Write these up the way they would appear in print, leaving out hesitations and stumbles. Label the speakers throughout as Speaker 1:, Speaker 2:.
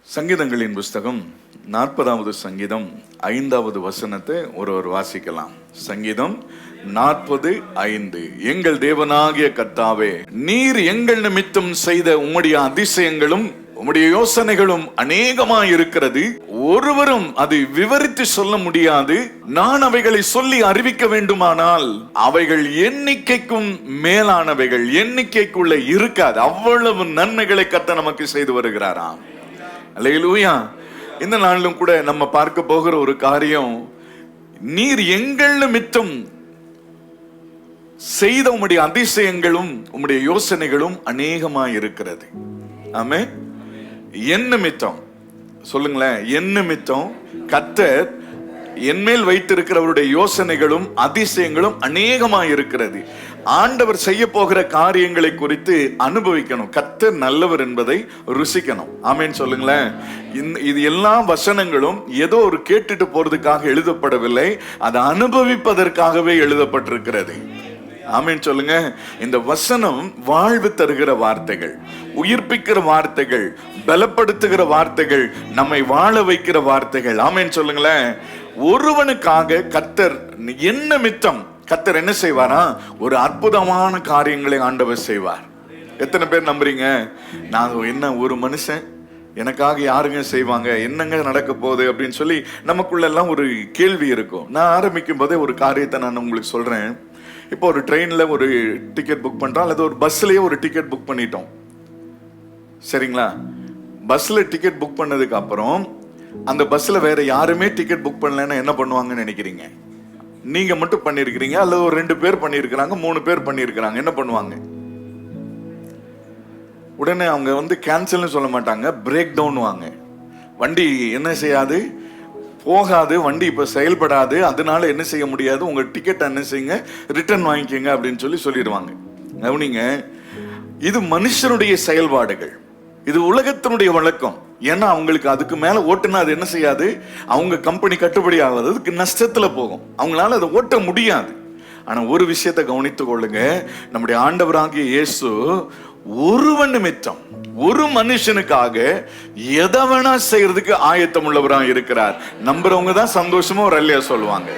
Speaker 1: சங்கீதங்களின் புஸ்தகம் 40வது சங்கீதம் 5வது வசனத்தை ஒருவர் வாசிக்கலாம். சங்கீதம் 40:5. எங்கள் தேவனாகிய கர்த்தாவே, நீர் எங்கள் நிமித்தம் செய்த உம்முடைய அதிசயங்களும் உம்முடைய யோசனைகளும் அநேகமாய் இருக்கிறது, ஒருவரும் அதை விவரித்து சொல்ல முடியாது. நான் அவைகளை சொல்லி அறிவிக்க வேண்டுமானால் அவைகள் எண்ணிக்கைக்கும் மேலானவைகள், எண்ணிக்கைக்குள்ள இருக்காது. அவ்வளவு நன்மைகளை கர்த்தர் நமக்கு செய்து வருகிறாராம். அல்லேலூயா. இந்த நாளிலும் கூட நம்ம பார்க்க போகிற ஒரு காரியம், நீர் எங்கள் நிமித்தம் செய்த உம்முடைய அதிசயங்களும் உம்முடைய யோசனைகளும் அநேகமாய் இருக்கிறது. ஆமென். என் நிமித்தம் சொல்லுங்களேன், என் நிமித்தம் கர்த்தர் என்மேல் வைத்திருக்கிறவருடைய யோசனைகளும் அதிசயங்களும் அநேகமாய் இருக்கிறது. ஆண்டவர் செய்ய போகிற காரியங்களை குறித்து அனுபவிக்கணும். கர்த்தர் நல்லவர் என்பதை ருசிக்கணும். ஆமென் சொல்லுங்களேன். இது எல்லா வசனங்களும் ஏதோ ஒரு கேட்டுட்டு போறதுக்காக எழுதப்படவில்லை, அதை அனுபவிப்பதற்காகவே எழுதப்பட்டிருக்கிறது. ஆமென் சொல்லுங்க. இந்த வசனம் வாழ்வு தருகிற வார்த்தைகள், உயிர்ப்பிக்கிற வார்த்தைகள், பலப்படுத்துகிற வார்த்தைகள், நம்மை வாழ வைக்கிற வார்த்தைகள். ஆமென் சொல்லுங்களேன். ஒருவனுக்காக கர்த்தர் என்ன நிமித்தம் கர்த்தர் என்ன செய்வாரா? ஒரு அற்புதமான காரியங்களை ஆண்டவர் செய்வார். எத்தனை பேர் நம்புறீங்க? நான் என்ன ஒரு மனுஷன் எனக்காக யாருங்க செய்வாங்க, என்னங்க நடக்க போகுது அப்படின்னு சொல்லி நமக்குள்ள எல்லாம் ஒரு கேள்வி இருக்கும். நான் ஆரம்பிக்கும் போதே ஒரு காரியத்தை நான் உங்களுக்கு சொல்றேன். இப்போ ஒரு ட்ரெயின்ல ஒரு டிக்கெட் புக் பண்றோம், அல்லது ஒரு பஸ்லயே ஒரு டிக்கெட் புக் பண்ணிட்டோம், சரிங்களா? பஸ்ல டிக்கெட் புக் பண்ணதுக்கு அப்புறம் அந்த பஸ்ல வேற யாருமே டிக்கெட் புக் பண்ணலன்னா என்ன பண்ணுவாங்கன்னு நினைக்கிறீங்க? நீங்க மட்டும் பண்ணிருக்கிறீங்க, அல்லது ஒரு 2 பேர் பண்ணிருக்கிறாங்க, 3 பேர் பண்ணிருக்கிறாங்க, என்ன பண்ணுவாங்க? உடனே அவங்க கேன்சல்னு சொல்ல மாட்டாங்க, பிரேக் டவுன் வாங்க. வண்டி என்ன செய்யாது, போகாது, வண்டி இப்ப செயல்படாது, அதனால என்ன செய்ய முடியாது, உங்க டிக்கெட் என்ன செய்யுங்க, ரிட்டர்ன் வாங்கிக்கோங்க அப்படின்னு சொல்லிடுவாங்க. கவனிங்க, இது மனுஷனுடைய செயல்பாடுகள், இது உலகத்தினுடைய வழக்கம். ஏன்னா அவங்களுக்கு அதுக்கு மேல ஓட்டுனா அது என்ன செய்யாது, அவங்க கம்பெனி கட்டுப்படி ஆகாது, அதுக்கு நஷ்டத்துல போகும், அவங்களால அதை ஓட்ட முடியாது. ஆனா ஒரு விஷயத்தை கவனித்துக் கொள்ளுங்க, நம்முடைய ஆண்டவராகிய இயேசு ஒருவன் நிமித்தம், ஒரு மனுஷனுக்காக எதை வேணா செய்யறதுக்கு ஆயத்தம் உள்ளவராக இருக்கிறார். நம்புறவங்க தான் சந்தோஷமா ஒரு அல்லையா சொல்லுவாங்க.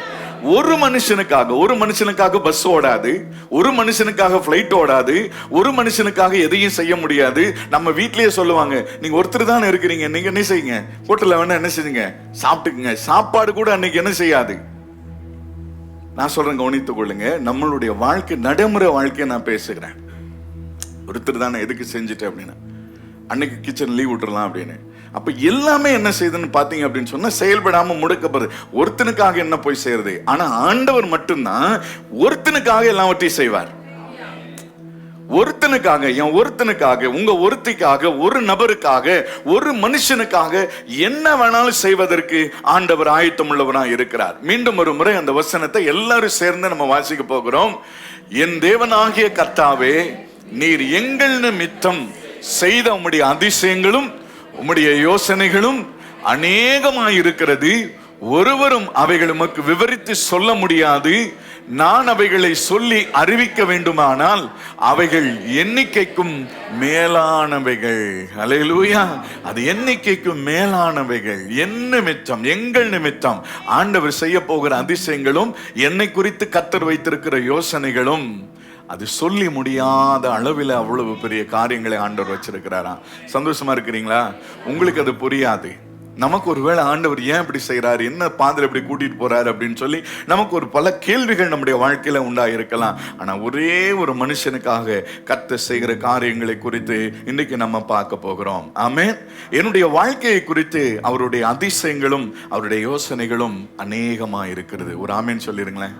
Speaker 1: ஒரு மனுஷனுக்காக பஸ் ஓடாது, ஒரு மனுஷனுக்காக பிளைட் ஓடாது, ஒரு மனுஷனுக்காக எதையும் செய்ய முடியாது. நம்ம வீட்லயே சொல்லுவாங்க, நீங்க ஒருத்தர் தானே இருக்கிறீங்க, நீங்க என்ன செய்யுங்க, ஹோட்டல்ல வேணா என்ன செய்யுங்க, சாப்பிட்டுக்குங்க. சாப்பாடு கூட அன்னைக்கு என்ன செய்யாது. நான் சொல்றேன், கவனித்துக் கொள்ளுங்க. நம்மளுடைய வாழ்க்கை, நடைமுறை வாழ்க்கையை நான் பேசுகிறேன். ஒருத்தர் தானே எதுக்கு செஞ்சுட்டு அப்படின்னா, அன்னைக்கு கிச்சன் லீவ் விட்டுறலாம் அப்படின்னு. அப்ப எல்லாமே என்ன செய்யுதுன்னு பாத்தீங்க அப்படின்னு சொன்னா செயல்படாம முடக்கப்படுது. ஒருத்தனுக்காக என்ன போய் செய்யறது? ஆனா ஆண்டவர் மட்டும்தான் ஒருத்தனுக்காக எல்லாவற்றையும் செய்வார். ஒருத்தனுக்காக, என் ஒருத்தனுக்காக, உங்க ஒருத்திக்காக, ஒரு நபருக்காக, ஒரு மனுஷனுக்காக என்ன வேணாலும் செய்வதற்கு ஆண்டவர் ஆயத்தம் உள்ளவராக இருக்கிறார். மீண்டும் ஒரு முறை அந்த வசனத்தை எல்லாரும் சேர்ந்து நம்ம வாசிக்க போகிறோம். என் தேவனாகிய கர்த்தாவே, நீர் எங்கள் நிமித்தம் செய்த உம்முடைய அதிசயங்களும் உம்முடைய யோசனைகளும் அநேகமாயிருக்கிறது, ஒருவரும் அவைகள் உமக்கு விவரித்து சொல்ல முடியாது. நான் அவைகளை சொல்லி அறிவிக்க வேண்டுமானால் அவைகள் எண்ணிக்கைக்கும் மேலானவைகள். அல்லேலூயா. அது எண்ணிக்கைக்கும் மேலானவைகள். என் நிமித்தம், எங்கள் நிமித்தம் ஆண்டவர் செய்ய போகிற அதிசயங்களும், என்னை குறித்து கர்த்தர் வைத்திருக்கிற யோசனைகளும், அது சொல்லி முடியாத அளவில் அவ்வளவு பெரிய காரியங்களை ஆண்டவர் வச்சிருக்கிறாராம். சந்தோஷமா இருக்கிறீங்களா? உங்களுக்கு அது புரியாது. நமக்கு ஒருவேளை ஆண்டவர் ஏன் இப்படி செய்யறாரு, என்ன பாதையில இப்படி கூட்டிட்டு போறாரு அப்படின்னு சொல்லி நமக்கு ஒரு பல கேள்விகள் நம்முடைய வாழ்க்கையில உண்டாயிருக்கலாம். ஆனா ஒரே ஒரு மனுஷனுக்காக கர்த்தர் செய்கிற காரியங்களை குறித்து இன்னைக்கு நம்ம பார்க்க போகிறோம். ஆமென். என்னுடைய வாழ்க்கையை குறித்து அவருடைய அதிசயங்களும் அவருடைய யோசனைகளும் அநேகமா இருக்கிறது. ஒரு ஆமென் சொல்லிருங்களேன்.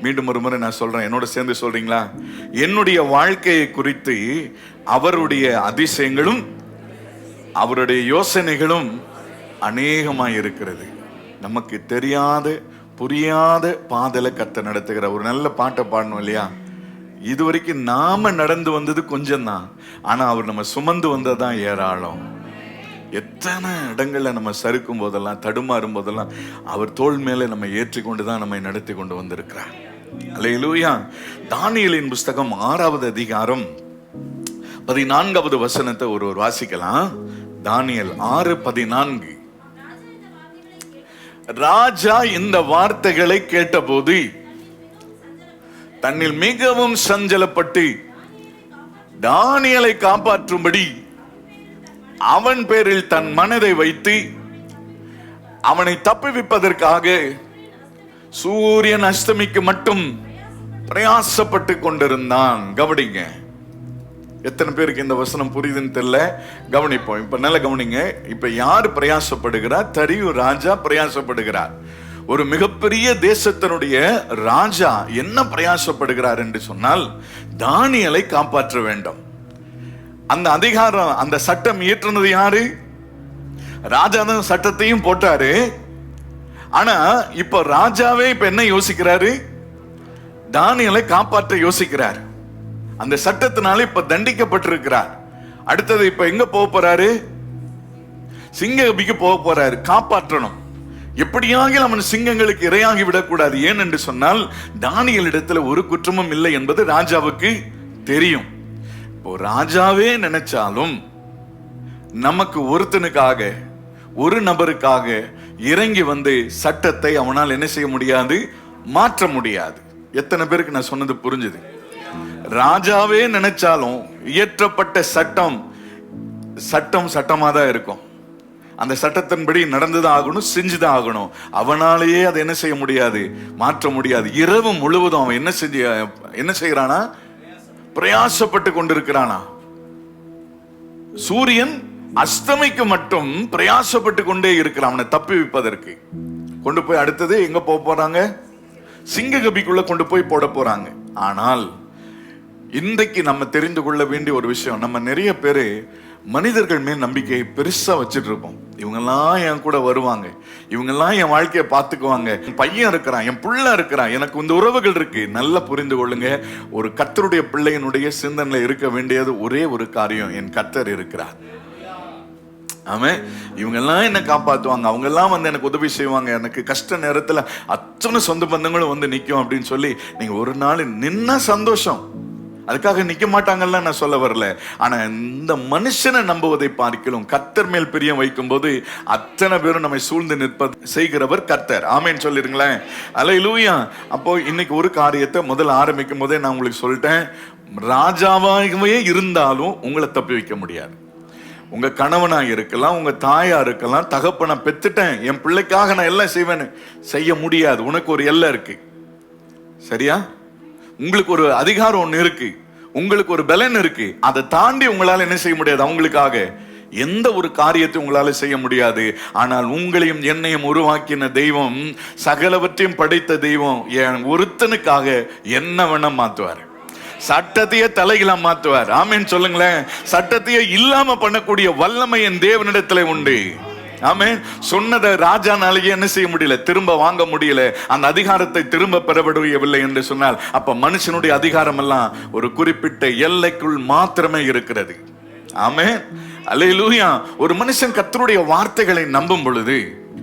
Speaker 1: மீண்டும் ஒரு முறை நான் சொல்றேன், என்னோட சேர்ந்து சொல்றீங்களா? என்னுடைய வாழ்க்கையை குறித்து அவருடைய அதிசயங்களும் அவருடைய யோசனைகளும் அநேகமாய் இருக்கிறது. நமக்கு தெரியாத, புரியாத பாதையில கர்த்தர் நடத்துகிற ஒரு நல்ல பாட்டை பாடணும் இல்லையா? இதுவரைக்கும் நாம நடந்து வந்தது கொஞ்சம் தான், ஆனா அவர் நம்ம சுமந்து வந்ததான் ஏராளம். எத்தனை இடங்கள்ல நம்ம சறுக்கும் போதெல்லாம், தடுமாறும் போதெல்லாம் அவர் தோள் மேல நம்ம ஏற்றிக்கொண்டு தான் நம்மை நடத்தி கொண்டு வந்திருக்கிறார். அல்லேலூயா. தானியேலின் புஸ்தகம் 6வது அதிகாரம் 14வது வசனத்தை ஒருவர் வாசிக்கலாம். தானியேல் 6:14. ராஜா இந்த வார்த்தைகளை கேட்டபோது தன்னில் மிகவும் சஞ்சலப்பட்டு தானியேலை காப்பாற்றும்படி அவன் பேரில் தன் மனதை வைத்து அவனை தப்புவிப்பதற்காக சூரியன் அஸ்தமிக்கு மட்டும் பிரயாசப்பட்டு கொண்டிருந்தான். கவனிங்க, எத்தனை பேருக்கு இந்த வசனம் புரியுதுன்னு தெரியல, கவனிப்போம். இப்ப நல்ல கவனிங்க. இப்ப யாரு பிரயாசப்படுகிறார்? தரியு ராஜா பிரயாசப்படுகிறார். ஒரு மிகப்பெரிய தேசத்தினுடைய ராஜா என்ன பிரயாசப்படுகிறார் என்று சொன்னால், தானியேலை காப்பாற்ற வேண்டும். அந்த அதிகாரம், அந்த சட்டம் இயற்றுனது யாரு? ராஜா தான் சட்டத்தையும் போட்டாரு. ஆனா இப்ப ராஜாவே இப்ப என்ன யோசிக்கிறாரு? தானியேலை காப்பாற்ற யோசிக்கிறார். அந்த சட்டத்தினால இப்ப தண்டிக்கப்பட்டிருக்கிறார். அடுத்தது இப்ப எங்க போக போறாரு? சிங்கபிக்கு போக போறாரு. காப்பாற்றணும். எப்படியாக அவன் சிங்கங்களுக்கு இரையாகி விடக்கூடாது. ஏன் என்று சொன்னால் தானியேல் இடத்துல ஒரு குற்றமும் இல்லை என்பது ராஜாவுக்கு தெரியும். இப்போ ராஜாவே நினைச்சாலும் நமக்கு ஒருத்தனுக்காக, ஒரு நபருக்காக இறங்கி வந்து சட்டத்தை அவனால் என்ன செய்ய முடியாது? மாற்ற முடியாது. எத்தனை பேருக்கு நான் சொன்னது புரிஞ்சுது? ராஜாவே நினைச்சாலும் இயற்றப்பட்ட சட்டம் சட்டமா தான் இருக்கும். அந்த சட்டத்தின்படி நடந்துதான் ஆகணும், செஞ்சுதான் ஆகணும். அவனாலேயே அதை என்ன செய்ய முடியாது? மாற்ற முடியாது. இரவு முழுவதும் அவன் என்ன செய்யறானா? பிரயாசப்பட்டு கொண்டிருக்கிறானா? சூரியன் அஸ்தமிக்கு மட்டும் பிரயாசப்பட்டு கொண்டே இருக்கிறான் அவனை தப்பி வைப்பதற்கு. கொண்டு போய் அடுத்தது எங்க போக போறாங்க? சிங்ககபிக்குள்ள கொண்டு போய் போட போறாங்க. ஆனால் இன்றைக்கு நம்ம தெரிந்து கொள்ள வேண்டிய ஒரு விஷயம், நம்ம நிறைய பேரு மனிதர்கள் மேல் நம்பிக்கையை பெருசா வச்சுட்டு இருப்போம். இவங்கெல்லாம் என் கூட வருவாங்க, இவங்கெல்லாம் என் வாழ்க்கையை பார்த்துக்குவாங்க, என் பையன் இருக்கிறான், என் பிள்ளை இருக்கிறான், எனக்கு இந்த உறவுகள் இருக்கு. நல்லா புரிந்து கொள்ளுங்க, ஒரு கர்த்தருடைய பிள்ளையினுடைய சிந்தனையில இருக்க வேண்டியது ஒரே ஒரு காரியம், என் கர்த்தர் இருக்கிறார். ஆமே, இவங்கெல்லாம் என்ன காப்பாத்துவாங்க, அவங்க எல்லாம் வந்து எனக்கு உதவி செய்வாங்க, எனக்கு கஷ்ட நேரத்துல அத்தனை சொந்த பந்தங்களும் வந்து நிற்கும் அப்படின்னு சொல்லி நீங்க ஒரு நாள் நின்னா சந்தோஷம். அதுக்காக நிக்க மாட்டாங்கல்ல நான் சொல்ல வரல. ஆனா இந்த மனுஷனை நம்புவதை பார்க்கலாம் கர்த்தர் மேல் பிரியம் வைக்கும் போது அத்தனை பேரும் நம்மை சூழ்ந்து நிற்பது செய்கிறவர் கர்த்தர். ஆமேன்னு சொல்லிருங்களேன். அல்லேலூயா. அப்போ இன்னைக்கு ஒரு காரியத்தை முதல்ல ஆரம்பிக்கும் போதே நான் உங்களுக்கு சொல்லிட்டேன், ராஜாவாகவே இருந்தாலும் உங்களை தப்பி வைக்க முடியாது. உங்க கணவனா இருக்கலாம், உங்க தாயா இருக்கலாம், தகப்பனை பெத்துட்டேன், என் பிள்ளைக்காக நான் எல்லாம் செய்வேன்னு செய்ய முடியாது. உனக்கு ஒரு எல்லை இருக்கு. சரியா? உங்களுக்கு ஒரு அதிகாரம் ஒண்ணு இருக்கு, உங்களுக்கு ஒரு பலன் இருக்கு. அதை தாண்டி உங்களால என்ன செய்ய முடியாது. அவங்களுக்காக எந்த ஒரு காரியத்தை உங்களால செய்ய முடியாது. ஆனால் உங்களையும் என்னையும் உருவாக்கின தெய்வம், சகலவற்றையும் படைத்த தெய்வம் என் ஒருத்தனுக்காக என்ன வேணா மாத்துவார். சட்டத்தையே தலைகீழா மாத்துவார். ஆமேன்னு சொல்லுங்களேன். சட்டத்தையே இல்லாம பண்ணக்கூடிய வல்லமை என் தேவனிடத்துல உண்டு. ஆமென். சொன்னதை ராஜானாலேயே என்ன செய்ய முடியல, திரும்ப வாங்க முடியல, அந்த அதிகாரத்தை திரும்ப பெறவிடவில்லை என்று சொன்னால் அப்ப மனுஷனுடைய அதிகாரம் எல்லாம் ஒரு குறிப்பிட்ட எல்லைக்குள் மாத்திரமே இருக்கிறது. ஆமென். அல்லேலூயா. ஒரு மனுஷன் கர்த்தருடைய வார்த்தைகளை நம்பும் பொழுது,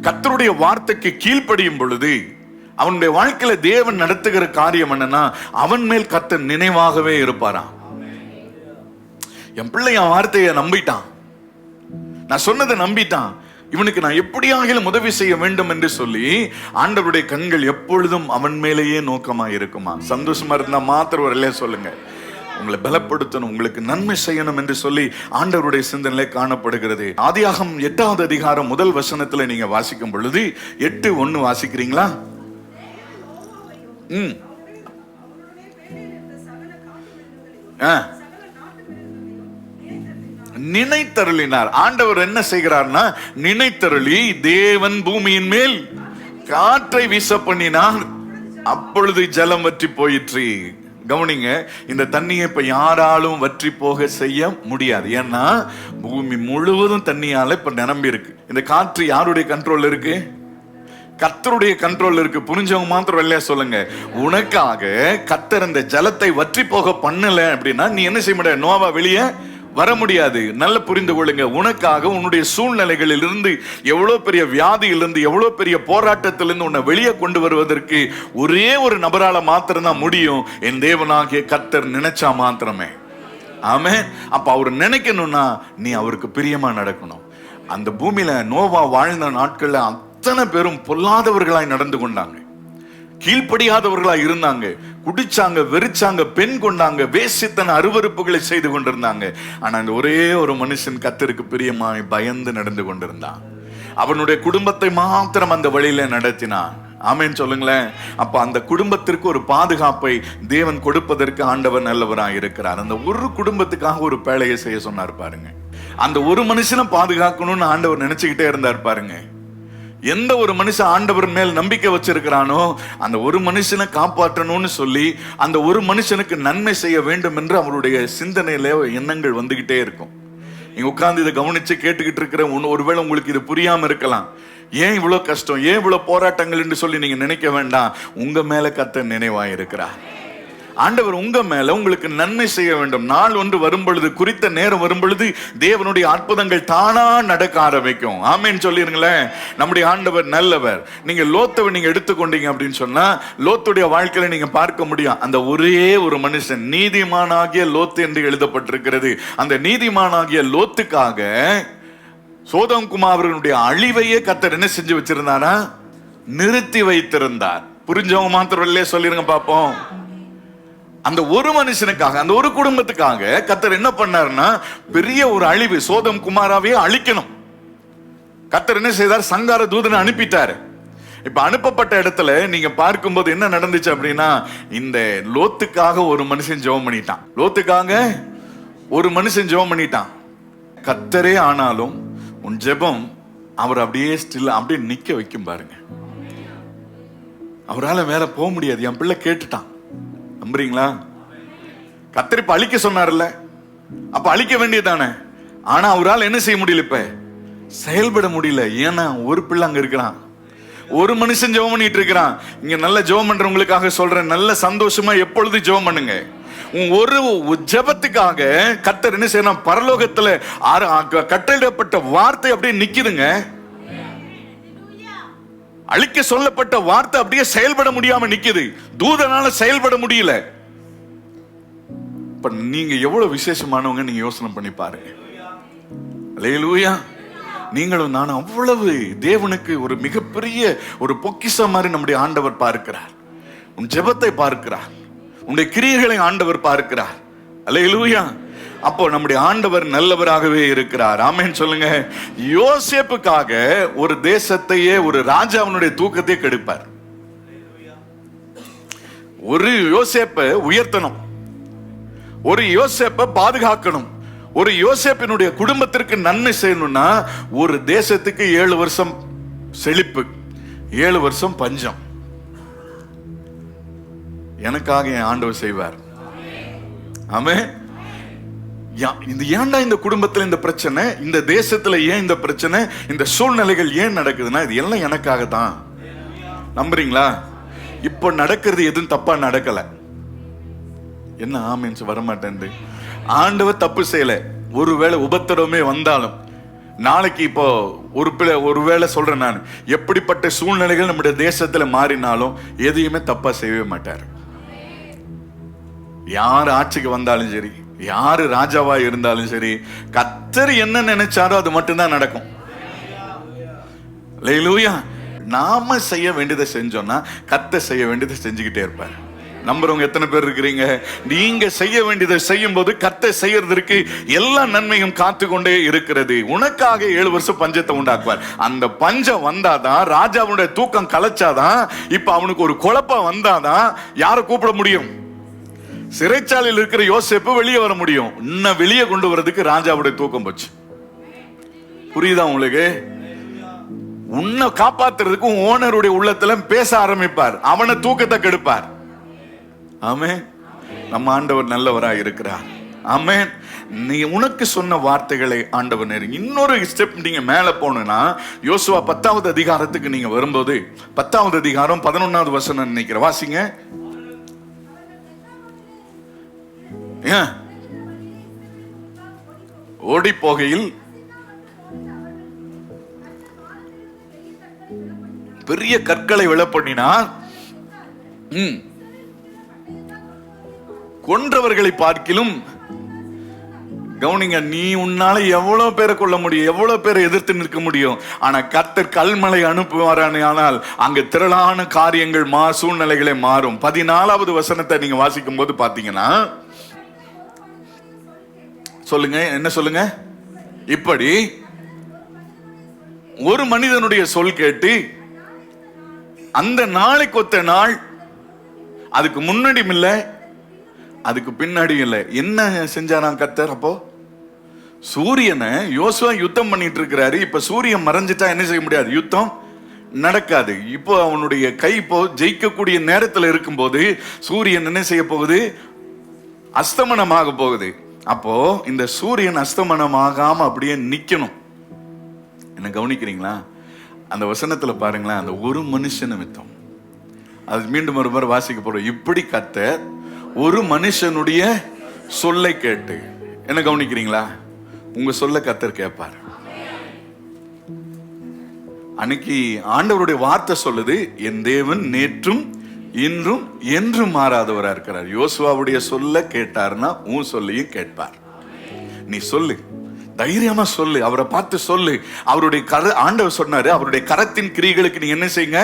Speaker 1: கர்த்தருடைய வார்த்தைக்கு கீழ்ப்படியும் பொழுது, அவனுடைய வாழ்க்கையில தேவன் நடத்துகிற காரியம் என்னன்னா, அவன் மேல் கர்த்தர் நினைவாகவே இருப்பாராம். என் பிள்ளை என் வார்த்தையை நம்பிட்டான், நான் சொன்னதை நம்பிட்டான், இவனுக்கு நான் எப்படியாகிலும் உதவி செய்ய வேண்டும் என்று சொல்லி ஆண்டவருடைய கண்கள் எப்பொழுதும் அவன் மேலேயே நோக்கமா இருக்குமா. சந்தோஷமா இருந்தா மாத்திரம் வரலையே சொல்லுங்க. உங்களை பலப்படுத்தணும், உங்களுக்கு நன்மை செய்யணும் என்று சொல்லி ஆண்டவருடைய சிந்தனை காணப்படுகிறது. ஆதியாகமம் 8வது அதிகாரம் 1 வசனத்துல நீங்க வாசிக்கும் பொழுது 8:1 வாசிக்கிறீங்களா? நினைத்தருளினார். ஆண்டவர் என்ன செய்கிறார்னா, நினைத்தருளி தேவன் பூமியின் மேல் காற்றை வீச பண்ணினார், அப்பொழுது ஜலம் வற்றி போயிற்று. கவனிங்க, இந்த தண்ணியை இப்ப யாராலும் வற்றி போக செய்ய முடியாது. ஏன்னா பூமி முழுவதும் தண்ணியால இப்ப நிரம்பி இருக்கு. இந்த காற்று யாருடைய கண்ட்ரோல் இருக்கு? கர்த்தருடைய கண்ட்ரோல் இருக்கு. புரிஞ்சவங்க மாத்திரம் இல்லையா சொல்லுங்க. உனக்காக கர்த்தர் இந்த ஜலத்தை வற்றி போக பண்ணல அப்படின்னா நீ என்ன செய்ய முடியாது, நோவா வெளியே வர முடியாது. நல்ல புரிந்து கொள்ளுங்க. உனக்காக உன்னுடைய சூழ்நிலைகளில் இருந்து, எவ்வளவு பெரிய வியாதியிலிருந்து, எவ்வளவு பெரிய போராட்டத்திலிருந்து உன்னை வெளியே கொண்டு வருவதற்கு ஒரே ஒரு நபரால மாத்திரம்தான் முடியும், என் தேவனாகிய கர்த்தர் நினைச்சா மாத்திரமே. ஆமென். அப்ப அவர் நினைக்கணும்னா நீ அவருக்கு பிரியமா நடக்கணும். அந்த பூமியில நோவா வாழ்ந்த நாட்கள்ல அத்தனை பேரும் பொல்லாதவர்களாய் நடந்து கொண்டாங்க, கீழ்ப்படியாதவர்களாய் இருந்தாங்க, குடிச்சாங்க, வெறிச்சாங்க, பெண் கொண்டாங்க, வேசித்தன அருவருப்புகளை செய்து கொண்டிருந்தாங்க. ஆனா அந்த ஒரே ஒரு மனுஷன் கர்த்தருக்கு பிரியமாய் பயந்து நடந்து கொண்டிருந்தான். அவனுடைய குடும்பத்தை மாத்திரம் அந்த வழியில நடத்தினான். ஆமென் சொல்லுங்களேன். அப்ப அந்த குடும்பத்திற்கு ஒரு பாதுகாப்பை தேவன் கொடுப்பதற்கு ஆண்டவர் நல்லவராய் இருக்கிறார். அந்த ஒரு குடும்பத்துக்காக ஒரு பேழையை செய்ய சொன்னார் பாருங்க. அந்த ஒரு மனுஷனை பாதுகாக்கணும்னு ஆண்டவர் நினைச்சுக்கிட்டே இருந்தார் பாருங்க. எந்த ஒரு மனுஷன் ஆண்டவர் மேல் நம்பிக்கை வச்சிருக்கிறானோ அந்த ஒரு மனுஷனை காப்பாற்றணும்னு சொல்லி அந்த ஒரு மனுஷனுக்கு நன்மை செய்ய வேண்டும் என்று அவருடைய சிந்தனையில எண்ணங்கள் வந்துகிட்டே இருக்கும். நீங்க உட்கார்ந்து இதை கவனிச்சு கேட்டுக்கிட்டு இருக்கிற ஒருவேளை உங்களுக்கு இது புரியாம இருக்கலாம். ஏன் இவ்வளவு கஷ்டம், ஏன் இவ்வளவு போராட்டங்கள் என்று சொல்லி நீங்க நினைக்க வேண்டாம். உங்க மேல கர்த்தர் நினைவாய் இருக்கிறார். ஆண்டவர் உங்க மேல உங்களுக்கு நன்மை செய்ய வேண்டும். நாள் ஒன்று வரும் பொழுது, குறித்த நேரம் வரும் பொழுது தேவனுடைய அற்புதங்கள் தானா நடக்க ஆரம்பிக்கும். ஆமேன்னு சொல்லிருங்களேன். நம்முடைய ஆண்டவர் நல்லவர். நீங்க லோத்துவை நீங்க எடுத்துக்கொண்டீங்க அப்படின்னு சொன்னா லோத்துடைய வாழ்க்கையில நீங்க பார்க்க முடியும். அந்த ஒரே ஒரு மனுஷன், நீதிமானாகிய லோத்து என்று எழுதப்பட்டிருக்கிறது. அந்த நீதிமானாகிய லோத்துக்காக சோதோம் குமாரனுடைய அழிவையே கர்த்தர் என்ன செஞ்சு வச்சிருந்தாரா? நிறுத்தி வைத்திருந்தார். புரிஞ்சவங்க மாத்திரம் இல்லையே சொல்லிருங்க பாப்போம். அந்த ஒரு மனுஷனுக்காக, அந்த ஒரு குடும்பத்துக்காக கர்த்தர் என்ன பண்ணாருன்னா பெரிய ஒரு அழிவு, சோதோம் குமாராவே அழிக்கணும். கர்த்தர் என்ன செய்தார்? சங்கார தூதனை அனுப்பிட்டாரு. இப்ப அனுப்பப்பட்ட இடத்துல நீங்க பார்க்கும்போது என்ன நடந்துச்சு அப்படின்னா, இந்த லோத்துக்காக ஒரு மனுஷன் ஜெபம் பண்ணிட்டான். லோத்துக்காக ஒரு மனுஷன் ஜெபம் பண்ணிட்டான். கர்த்தரே ஆனாலும் உன் ஜெபம் அவர் அப்படியே ஸ்டில் அப்படியே நிக்க வைக்கும் பாருங்க. அவரால் மேல போக முடியாது. என் பிள்ளை கேட்டுட்டான். நம்புறீங்களா? கர்த்தர் இப்ப அழிக்க சொன்னார்ல, அப்ப அழிக்க வேண்டியதானே. ஆனா அவரால் என்ன செய்ய முடியல, இப்ப செயல்பட முடியல. ஏன்னா ஒரு பிள்ளை அங்க இருக்கிறான், ஒரு மனுஷன் ஜெபம் பண்ணிட்டு இருக்கிறான். இங்க நல்ல ஜெபம் பண்றவங்களுக்காக சொல்றேன், நல்ல சந்தோஷமா எப்பொழுது ஜெபம் பண்ணுங்க. ஒரு ஜெபத்துக்காக கர்த்தர் என்ன செய்யணும்? பரலோகத்துல கட்டளையிடப்பட்ட வார்த்தை அப்படியே நிக்குதுங்க. அழிக்க சொல்லப்பட்ட வார்த்தை அப்படியே செயல்பட முடியாம நிக்குது. தூதனால செயல்பட முடியல. இப்ப நீங்க எவ்வளவு விசேஷமானவங்க நீங்க யோசனை பண்ணி பாருங்க. அல்லேலூயா. நீங்களும் நானும் அவ்வளவு தேவனுக்கு ஒரு மிகப்பெரிய ஒரு பொக்கிஷம் மாதிரி நம்முடைய ஆண்டவர் பார்க்கிறார். உன் ஜெபத்தை பார்க்கிறார், உன்னுடைய கிரியைகளை ஆண்டவர் பார்க்கிறார். அல்லேலூயா. அப்போ நம்முடைய ஆண்டவர் நல்லவராகவே இருக்கிறார். ஆமென் சொல்லுங்க. யோசேப்புக்காக ஒரு தேசத்தையே, ஒரு ராஜாவினுடைய தூக்கத்தை கெடுப்பார். ஒரு யோசேப்பை உயர்த்தணும், ஒரு யோசேப்பை பாதுகாக்கணும், ஒரு யோசேப்பினுடைய குடும்பத்திற்கு நன்மை செய்யணும்னா ஒரு தேசத்துக்கு 7 வருஷம் செழிப்பு, 7 வருஷம் பஞ்சம் எனக்காக என் ஆண்டவர் செய்வார். ஆமென். இது ஏன்டா இந்த குடும்பத்துல இந்த பிரச்சனை, இந்த தேசத்துல ஏன் இந்த பிரச்சனை, இந்த சூழ்நிலைகள் ஏன் நடக்குதுன்னா இது எல்லாம் எனக்காக தான். நம்புறீங்களா? இப்ப நடக்கிறது எதுவும் தப்பா நடக்கல. என்ன ஆமென் வரமாட்டேன். ஆண்டவர் தப்பு செய்யல. ஒருவேளை உபத்திரவமே வந்தாலும், நாளைக்கு இப்போ ஒருவேளை சொல்றேன் நான், எப்படிப்பட்ட சூழ்நிலைகள் நம்முடைய தேசத்துல மாறினாலும் எதையுமே தப்பா செய்யவே மாட்டார். யார் ஆட்சிக்கு வந்தாலும் சரி, யாரு ராஜாவா இருந்தாலும் சரி, கர்த்தர் என்ன நினைச்சாரோ அது மட்டும்தான் நடக்கும். அல்லேலூயா. நாம செய்ய வேண்டியதை செஞ்சோம்னா கர்த்தர் செய்ய வேண்டியதை செஞ்சுக்கிட்டே இருப்பார். நம்புறவங்க எத்தனை பேர் இருக்கிறீங்க? நீங்க செய்ய வேண்டியதை செய்யும் போது கர்த்தர் செய்யறதற்கு எல்லா நன்மையும் காத்து கொண்டே இருக்கிறது. உனக்காக 7 வருஷம் பஞ்சத்தை உண்டாக்குவார். அந்த பஞ்சம் வந்தாதான், ராஜாவுடைய தூக்கம் கலைச்சாதான், இப்ப அவனுக்கு ஒரு குழப்பம் வந்தாதான் யாரை கூப்பிட முடியும்? சிறைச்சாலையில் இருக்கிற யோசேப்பு வெளியே வர முடியும். இன்னும் வெளியே கொண்டு வரதுக்கு ராஜாவுடைய தூக்கம் போச்சு. புரியுதா உங்களுக்கு? உன்னை காப்பாத்துறதுக்கு ஓனருடைய உள்ளத்துல பேச ஆரம்பிப்பார், அவனை தூக்கத்தை கெடுப்பார். ஆமென். நம்ம ஆண்டவர் நல்லவராய் இருக்கிறார். ஆமென். நீ உனக்கு சொன்ன வார்த்தைகளை ஆண்டவர் நெருங்கி இன்னொரு ஸ்டெப் நீங்க மேல போனா, யோசுவா 10வது அதிகாரத்துக்கு நீங்க வரும்போது, 10வது அதிகாரம் 11வது வசனம் நினைக்கிறேன், வாசிங்க. ஓடி போகையில் பெரிய கற்களை விழப்பண்ணினார். கொன்றவர்களை பார்க்கிலும் கவனிங்க, நீ உன்னால எவ்வளவு பேரை கொள்ள முடியும், எவ்வளவு பேரை எதிர்த்து நிற்க முடியும். ஆனா கர்த்தர் கல்மலை அனுப்புவாரானே, ஆனால் அங்க திரளான காரியங்கள் சூழ்நிலைகளே மாறும். 14வது வசனத்தை நீங்க வாசிக்கும் போது பாத்தீங்கன்னா, சொல்லுங்க, என்ன சொல்லுங்க? இப்படி ஒரு மனிதனுடைய சொல் கேட்டு அந்த நாளைக்கு ஒத்த நாள், அதுக்கு முன்னாடியும் இல்லை அதுக்கு பின்னாடியும் இல்லை, என்ன செஞ்சாராம் கர்த்தர்? அப்போ சூரியனை யோசுவா யுத்தம் பண்ணிட்டு இருக்கிறாரு. இப்ப சூரியன் மறைஞ்சிட்டா என்ன செய்ய முடியாது, யுத்தம் நடக்காது. இப்போ அவனுடைய கை இப்போ ஜெயிக்கக்கூடிய நேரத்தில் இருக்கும்போது சூரியன் என்ன செய்ய போகுது, அஸ்தமனமாக போகுது. அப்போ இந்த சூரியன் அஸ்தமனமாகாம அப்படியே நிக்கணும். என்ன கவனிக்கிறீங்களா? அந்த வசனத்துல பாருங்களேன், அந்த ஒரு மனுஷன் நிமித்தம், அது மீண்டும் ஒரு முறை வாசிக்க போறோம். இப்படி கர்த்தர் ஒரு மனுஷனுடைய சொல்லை கேட்டு, என்ன கவனிக்கிறீங்களா? உங்க சொல்ல கர்த்தர் கேட்பார். அன்னைக்கு ஆண்டவருடைய வார்த்தை சொல்லுது, என் தேவன் நேற்றும் இன்றும் என்றும் மாறாதவரா இருக்கிறார். யோசுவாவுடைய சொல்ல கேட்டார்னா உன் சொல்லையும் கேட்பார். நீ சொல்லு, தைரியமா சொல்லு, அவரை பார்த்து சொல்லு. அவருடைய ஆண்டவர் சொன்னாரு, அவருடைய கரத்தின் கிரியைகளுக்கு நீங்க என்ன செய்யுங்க,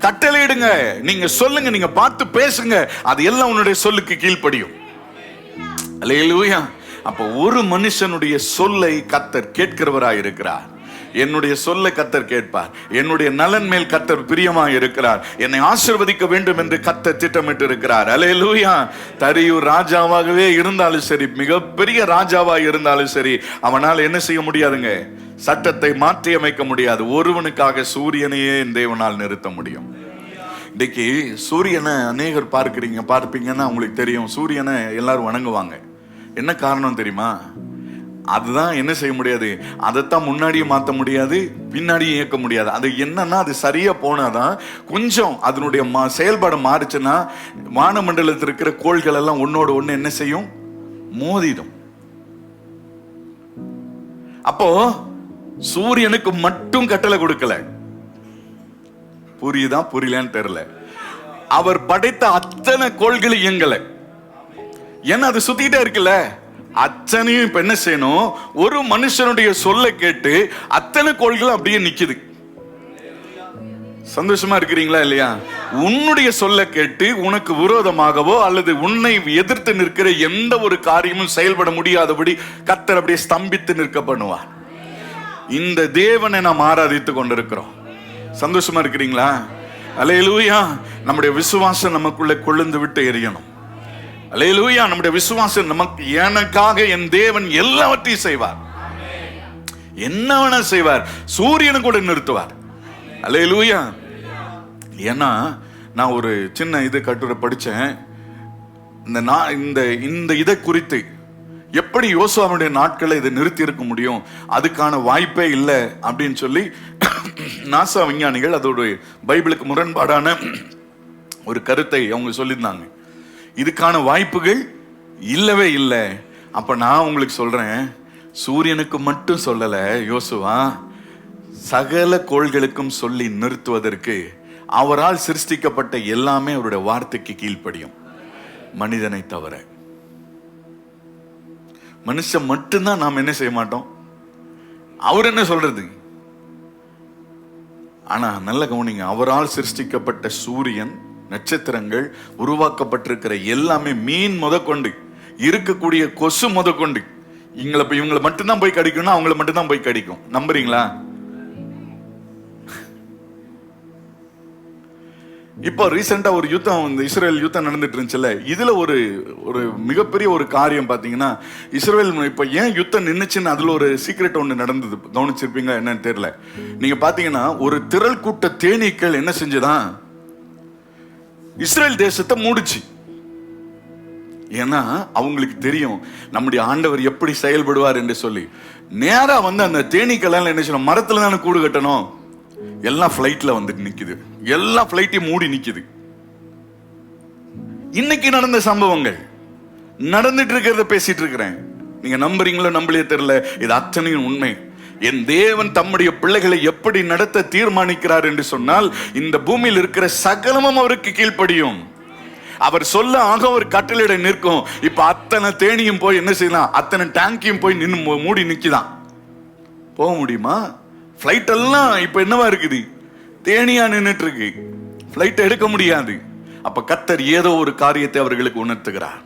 Speaker 1: கட்டளையிடுங்க. நீங்க சொல்லுங்க, நீங்க பார்த்து பேசுங்க, அது எல்லாம் உன்னுடைய சொல்லுக்கு கீழ்ப்படியும். அல்லேலூயா. அப்ப ஒரு மனுஷனுடைய சொல்லை கர்த்தர் கேட்கிறவராய் இருக்கிறார். என்னுடைய சொல்லை கர்த்தர் கேட்பார். என்னுடைய நலன் மேல் கர்த்தர் பிரியமாய் இருக்கிறார். என்னை ஆசீர்வதிக்க வேண்டும் என்று கர்த்தர் திட்டமிட்டு இருக்கிறார். அல்லேலூயா. தரியூர் ராஜாவாகவே இருந்தாலும் சரி, மிகப்பெரிய ராஜாவாக இருந்தாலும் சரி, அவனால் என்ன செய்ய முடியாதுங்க, சட்டத்தை மாற்றி அமைக்க முடியாது. ஒருவனுக்காக சூரியனையே தேவனால் நிறுத்த முடியும். இன்னைக்கு சூரியனை அநேகர் பார்ப்பீங்கன்னா உங்களுக்கு தெரியும், சூரியனை எல்லாரும் வணங்குவாங்க. என்ன காரணம் தெரியுமா? அதுதான் என்ன செய்ய முடியாது, அதைத்தான் முன்னாடியே மாற்ற முடியாது, பின்னாடியே இயக்க முடியாது. அது என்னன்னா, அது சரியா போனாதான், கொஞ்சம் அதனுடைய செயல்பாடு மாறுச்சுன்னா வானமண்டலத்தில் இருக்கிற கோள்கள் எல்லாம் ஒன்னோடு ஒண்ணு என்ன செய்யும், மோதிடும். அப்போ சூரியனுக்கு மட்டும் கட்டளை கொடுக்கல. புரியுதா புரியலன்னு தெரியல. அவர் படைத்த அத்தனை கோள்கள் இயங்கல. ஏன்னா அது சுத்திட்டே இருக்குல்ல. அத்தனையும் இப்ப என்ன செய்யணும், ஒரு மனுஷனுடைய சொல்ல கேட்டு அத்தனை கோள்கள் அப்படியே நிக்குது. சந்தோஷமா இருக்கிறீங்களா இல்லையா? உன்னுடைய சொல்ல கேட்டு உனக்கு விரோதமாகவோ அல்லது உன்னை எதிர்த்து நிற்கிற எந்த ஒரு காரியமும் செயல்பட முடியாதபடி கர்த்தர் அப்படியே ஸ்தம்பித்து நிற்க பண்ணுவார். இந்த தேவனை நாம் ஆராதித்துக் கொண்டிருக்கிறோம். சந்தோஷமா இருக்கிறீங்களா? அல்லேலூயா. நம்முடைய விசுவாசம் நமக்குள்ள கொழுந்து விட்டு எரியணும். அல்லேலூயா. நம்முடைய விசுவாசம் நமக்கு, எனக்காக என் தேவன் எல்லாவற்றையும் செய்வார், என்ன வேணா செய்வார், சூரியனை கூட நிறுத்துவார். அல்லேலூயா. ஏன்னா நான் ஒரு சின்ன இது கட்டுரை படிச்சேன். இந்த இதை குறித்து எப்படி யோசுவாவுடைய நாட்களை இதை நிறுத்தி இருக்க முடியும், அதுக்கான வாய்ப்பே இல்லை அப்படின்னு சொல்லி நாசா விஞ்ஞானிகள் அதோட பைபிளுக்கு முரண்பாடான ஒரு கருத்தை அவங்க சொல்லியிருந்தாங்க. இதுக்கான வாய்ப்புகள் இல்லவே இல்லை. அப்ப நான் உங்களுக்கு சொல்றேன், சூரியனுக்கு மட்டும் சொல்லல யோசுவா, சகல கோள்களுக்கும் சொல்லி நிறுத்துவதற்கு அவரால் சிருஷ்டிக்கப்பட்ட எல்லாமே அவருடைய வார்த்தைக்கு கீழ்ப்படியும், மனிதனை தவிர. மனுஷன் மட்டும்தான் நாம் என்ன செய்ய மாட்டோம், அவர் என்ன சொல்றது. ஆனா நல்ல கவனிங்க, அவரால் சிருஷ்டிக்கப்பட்ட சூரியன், நட்சத்திரங்கள், உருவாக்கப்பட்டிருக்கிற எல்லாமே, மீன் முதற்கொண்டு இருக்கக்கூடிய கொசு முதற்கொண்டு இவங்களை மட்டும்தான் போய் கடிக்கணும், அவங்கள மட்டும்தான் போய் கடிக்கும். நம்புறீங்களா? இப்போ ரீசெண்டா ஒரு யுத்தம், இஸ்ரேல் யுத்தம் நடந்துட்டு இருந்துச்சுல்ல, இதுல ஒரு மிகப்பெரிய ஒரு காரியம் பாத்தீங்கன்னா, இஸ்ரேல் இப்ப ஏன் யுத்தம் நின்னுச்சுன்னு அதுல ஒரு சீக்ரெட் ஒண்ணு நடந்தது. கவனிச்சிருப்பீங்க என்னன்னு தெரியல. நீங்க பாத்தீங்கன்னா ஒரு திரள் கூட்ட தேனீக்கள் என்ன செஞ்சுதான் இஸ்ரேல் தேசத்தை மூடுச்சு. ஏன்னா அவங்களுக்கு தெரியும் நம்முடைய ஆண்டவர் எப்படி செயல்படுவார் என்று சொல்லி. நேரா அந்த தேனீக்கள் என்ன செய்யணும், மரத்துல தானே கூடு கட்டணும், எல்லாம் பிளைட்ல வந்துட்டு நிக்குது, எல்லா பிளைட்டையும் மூடி நிக்குது. இன்னைக்கு நடந்த சம்பவங்கள் நடந்துட்டு இருக்கிறத பேசிட்டு இருக்கிறேன். நீங்க நம்புறீங்களோ நம்பலையே தெரியல, இது அத்தனையும் உண்மை. என் தேவன் தம்முடைய பிள்ளைகளை எப்படி நடத்த தீர்மானிக்கிறார் என்று சொன்னால், இந்த பூமியில் இருக்கிற சகலமும் அவருக்கு கீழ்ப்படியும். அவர் சொல்ல ஆக ஒரு கட்டளையிட நிற்கும். இப்ப அத்தனை தேனியும் போய் என்ன செய்யலாம், அத்தனை டேங்கியும் போய் நின்று மூடி நிக்குதான். போக முடியுமா? பிளைட் எல்லாம் இப்ப என்னவா இருக்குது, தேனியா நின்றுட்டு இருக்கு. பிளைட் எடுக்க முடியாது. அப்ப கர்த்தர் ஏதோ ஒரு காரியத்தை அவர்களுக்கு உணர்த்துகிறார்.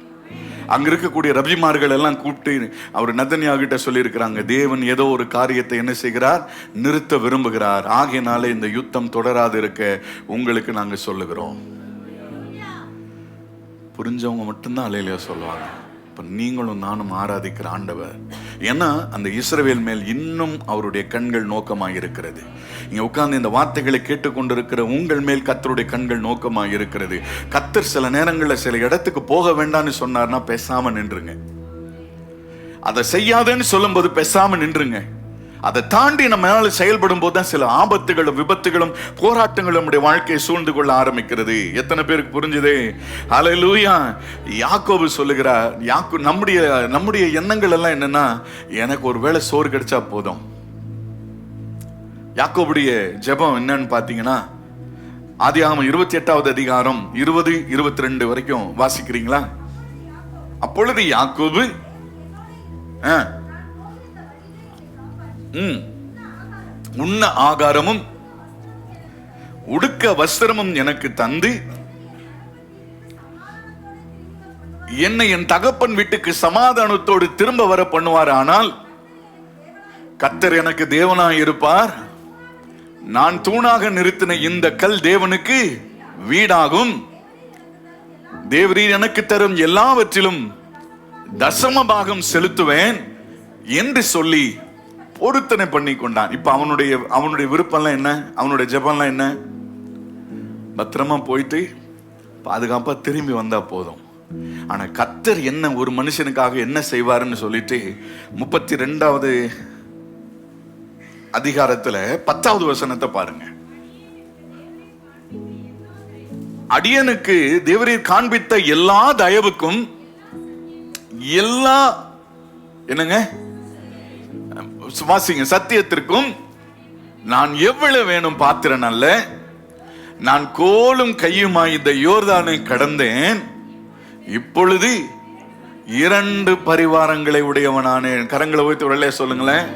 Speaker 1: அங்க இருக்கக்கூடிய ரபிமார்கள் எல்லாம் கூப்பிட்டு அவர் நெதன்யாகு கிட்ட சொல்லி இருக்கிறாங்க, தேவன் ஏதோ ஒரு காரியத்தை என்ன செய்கிறார், நிறுத்த விரும்புகிறார். ஆகையினாலே இந்த யுத்தம் தொடராது இருக்க உங்களுக்கு நாங்க சொல்லுகிறோம். புரிஞ்சவங்க மட்டும்தான் அல்லேலூயா சொல்லுவாங்க. இப்ப நீங்களும் நானும் ஆராதிக்கிற ஆண்டவர், ஏன்னா அந்த இஸ்ரவேல் மேல் இன்னும் அவருடைய கண்கள் நோக்கமாக இருக்கிறது. இங்க உட்கார்ந்து இந்த வார்த்தைகளை கேட்டுக்கொண்டிருக்கிற உங்கள் மேல் கர்த்தருடைய கண்கள் நோக்கமாக இருக்கிறது. கர்த்தர் சில நேரங்களில் சில இடத்துக்கு போக வேண்டாம்னு சொன்னார்னா பேசாம நின்றுங்க. அதை செய்யாதேன்னு சொல்லும் போது பேசாம நின்றுங்க. அதை தாண்டி நம்ம செயல்படும் போது தான் சில ஆபத்துகளும் விபத்துகளும் போராட்டங்களும் நம்முடைய வாழ்க்கையை சூழ்ந்து கொள்ள ஆரம்பிக்கிறது. எத்தனை பேருக்கு புரிஞ்சுதே? ஹல்லேலூயா. யாக்கோபு சொல்லுகிறார், நம்முடைய எண்ணங்கள் எல்லாம் என்னன்னா, எனக்கு ஒரு வேளை சோறு கிடைச்சா போதும். யாக்கோபுடைய ஜெபம் என்னன்னு பாத்தீங்கன்னா, ஆதியாகமம் 28வது அதிகாரம் 20-22 வரைக்கும் வாசிக்கிறீங்களா? அப்பொழுது யாக்கோபு உண்ண ஆகாரமும் உடுக்க வஸ்திரமும் எனக்கு தந்து என்னை என் தகப்பன் வீட்டுக்கு சமாதானத்தோடு திரும்ப வர பண்ணுவார். ஆனால் கர்த்தர் எனக்கு தேவனாய் இருப்பார். நான் தூணாக நிறுத்தின இந்த கல் தேவனுக்கு வீடாகும். தேவரீர் எனக்கு தரும் எல்லாவற்றிலும் தசம பாகம் செலுத்துவேன் என்று சொல்லி பொருத்தனை பண்ணி கொண்டான். இப்ப அவனுடைய விருப்பம்லாம் என்ன, அவனுடைய ஜெபம்லாம் என்ன? பத்திரமா போயிட்டு பாதுகாப்பா திரும்பி வந்தா போதும். ஆனா கர்த்தர் என்ன ஒரு மனுஷனுக்காக என்ன செய்வாருன்னு சொல்லிட்டு 32வது அதிகாரத்துல 10வது வசனத்தை பாருங்க. அடியனுக்கு தேவரீர் காண்பித்த எல்லா தயவுக்கும் எல்லா என்னங்க வாசிங்க, சத்தியத்திற்கும் நான் எவ்வளவு வேணும் பாத்திரன் அல்ல, நான் கோலும் கையுமாய் இந்த யோர்தானை கடந்தேன். இப்பொழுது 2 பரிவாரங்களை உடையவனானேன். கரங்களை வைத்து உடனே சொல்லுங்களேன்.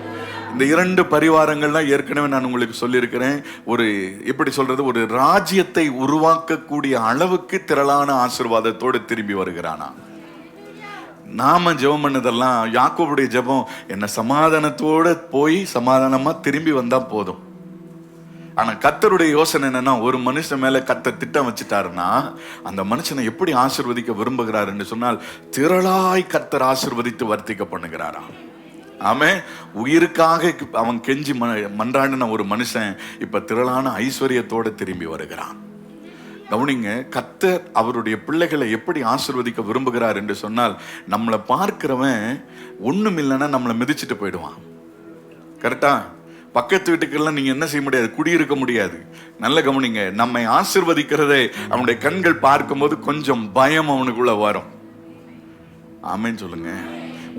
Speaker 1: இந்த 2 பரிவாரங்கள் தான் ஏற்கனவே நான் உங்களுக்கு சொல்லியிருக்கிறேன். ஒரு எப்படி சொல்றது, ஒரு ராஜ்யத்தை உருவாக்கக்கூடிய அளவுக்கு திரளான ஆசீர்வாதத்தோடு திரும்பி வருகிறானா. நாம ஜெபம் பண்ணதெல்லாம், யாக்கோபுடைய ஜெபம் என்ன சமாதானத்தோட போய் சமாதானமா திரும்பி வந்தா போதும். ஆனா கர்த்தருடைய யோசனை என்னன்னா, ஒரு மனுஷன் மேல கர்த்தர் திட்டம் வச்சுட்டாருன்னா அந்த மனுஷனை எப்படி ஆசீர்வதிக்க விரும்புகிறார் என்று சொன்னால், திரளாய் கர்த்தர் ஆசீர்வதித்து வர்த்திக்க பண்ணுகிறாரா. ஆமே, உயிருக்காக அவன் கெஞ்சி மன்றாடின ஒரு மனுஷன் இப்ப திரளான ஐஸ்வர்யத்தோட திரும்பி வருகிறான். கவனிங்க, கர்த்தர் அவருடைய பிள்ளைகளை எப்படி ஆசீர்வதிக்க விரும்புகிறார் என்று சொன்னால், நம்மளை பார்க்கிறவன் ஒண்ணும் இல்லைன்னா நம்மளை மிதிச்சுட்டு போயிடுவான். கரெக்டா? பக்கத்து வீட்டுக்கெல்லாம் நீங்க என்ன செய்ய முடியாது, குடியிருக்க முடியாது. நல்ல கவனிங்க, நம்மை ஆசீர்வதிக்கிறதை அவனுடைய கண்கள் பார்க்கும்போது கொஞ்சம் பயம் அவனுக்குள்ள வரும். ஆமேன்னு சொல்லுங்க.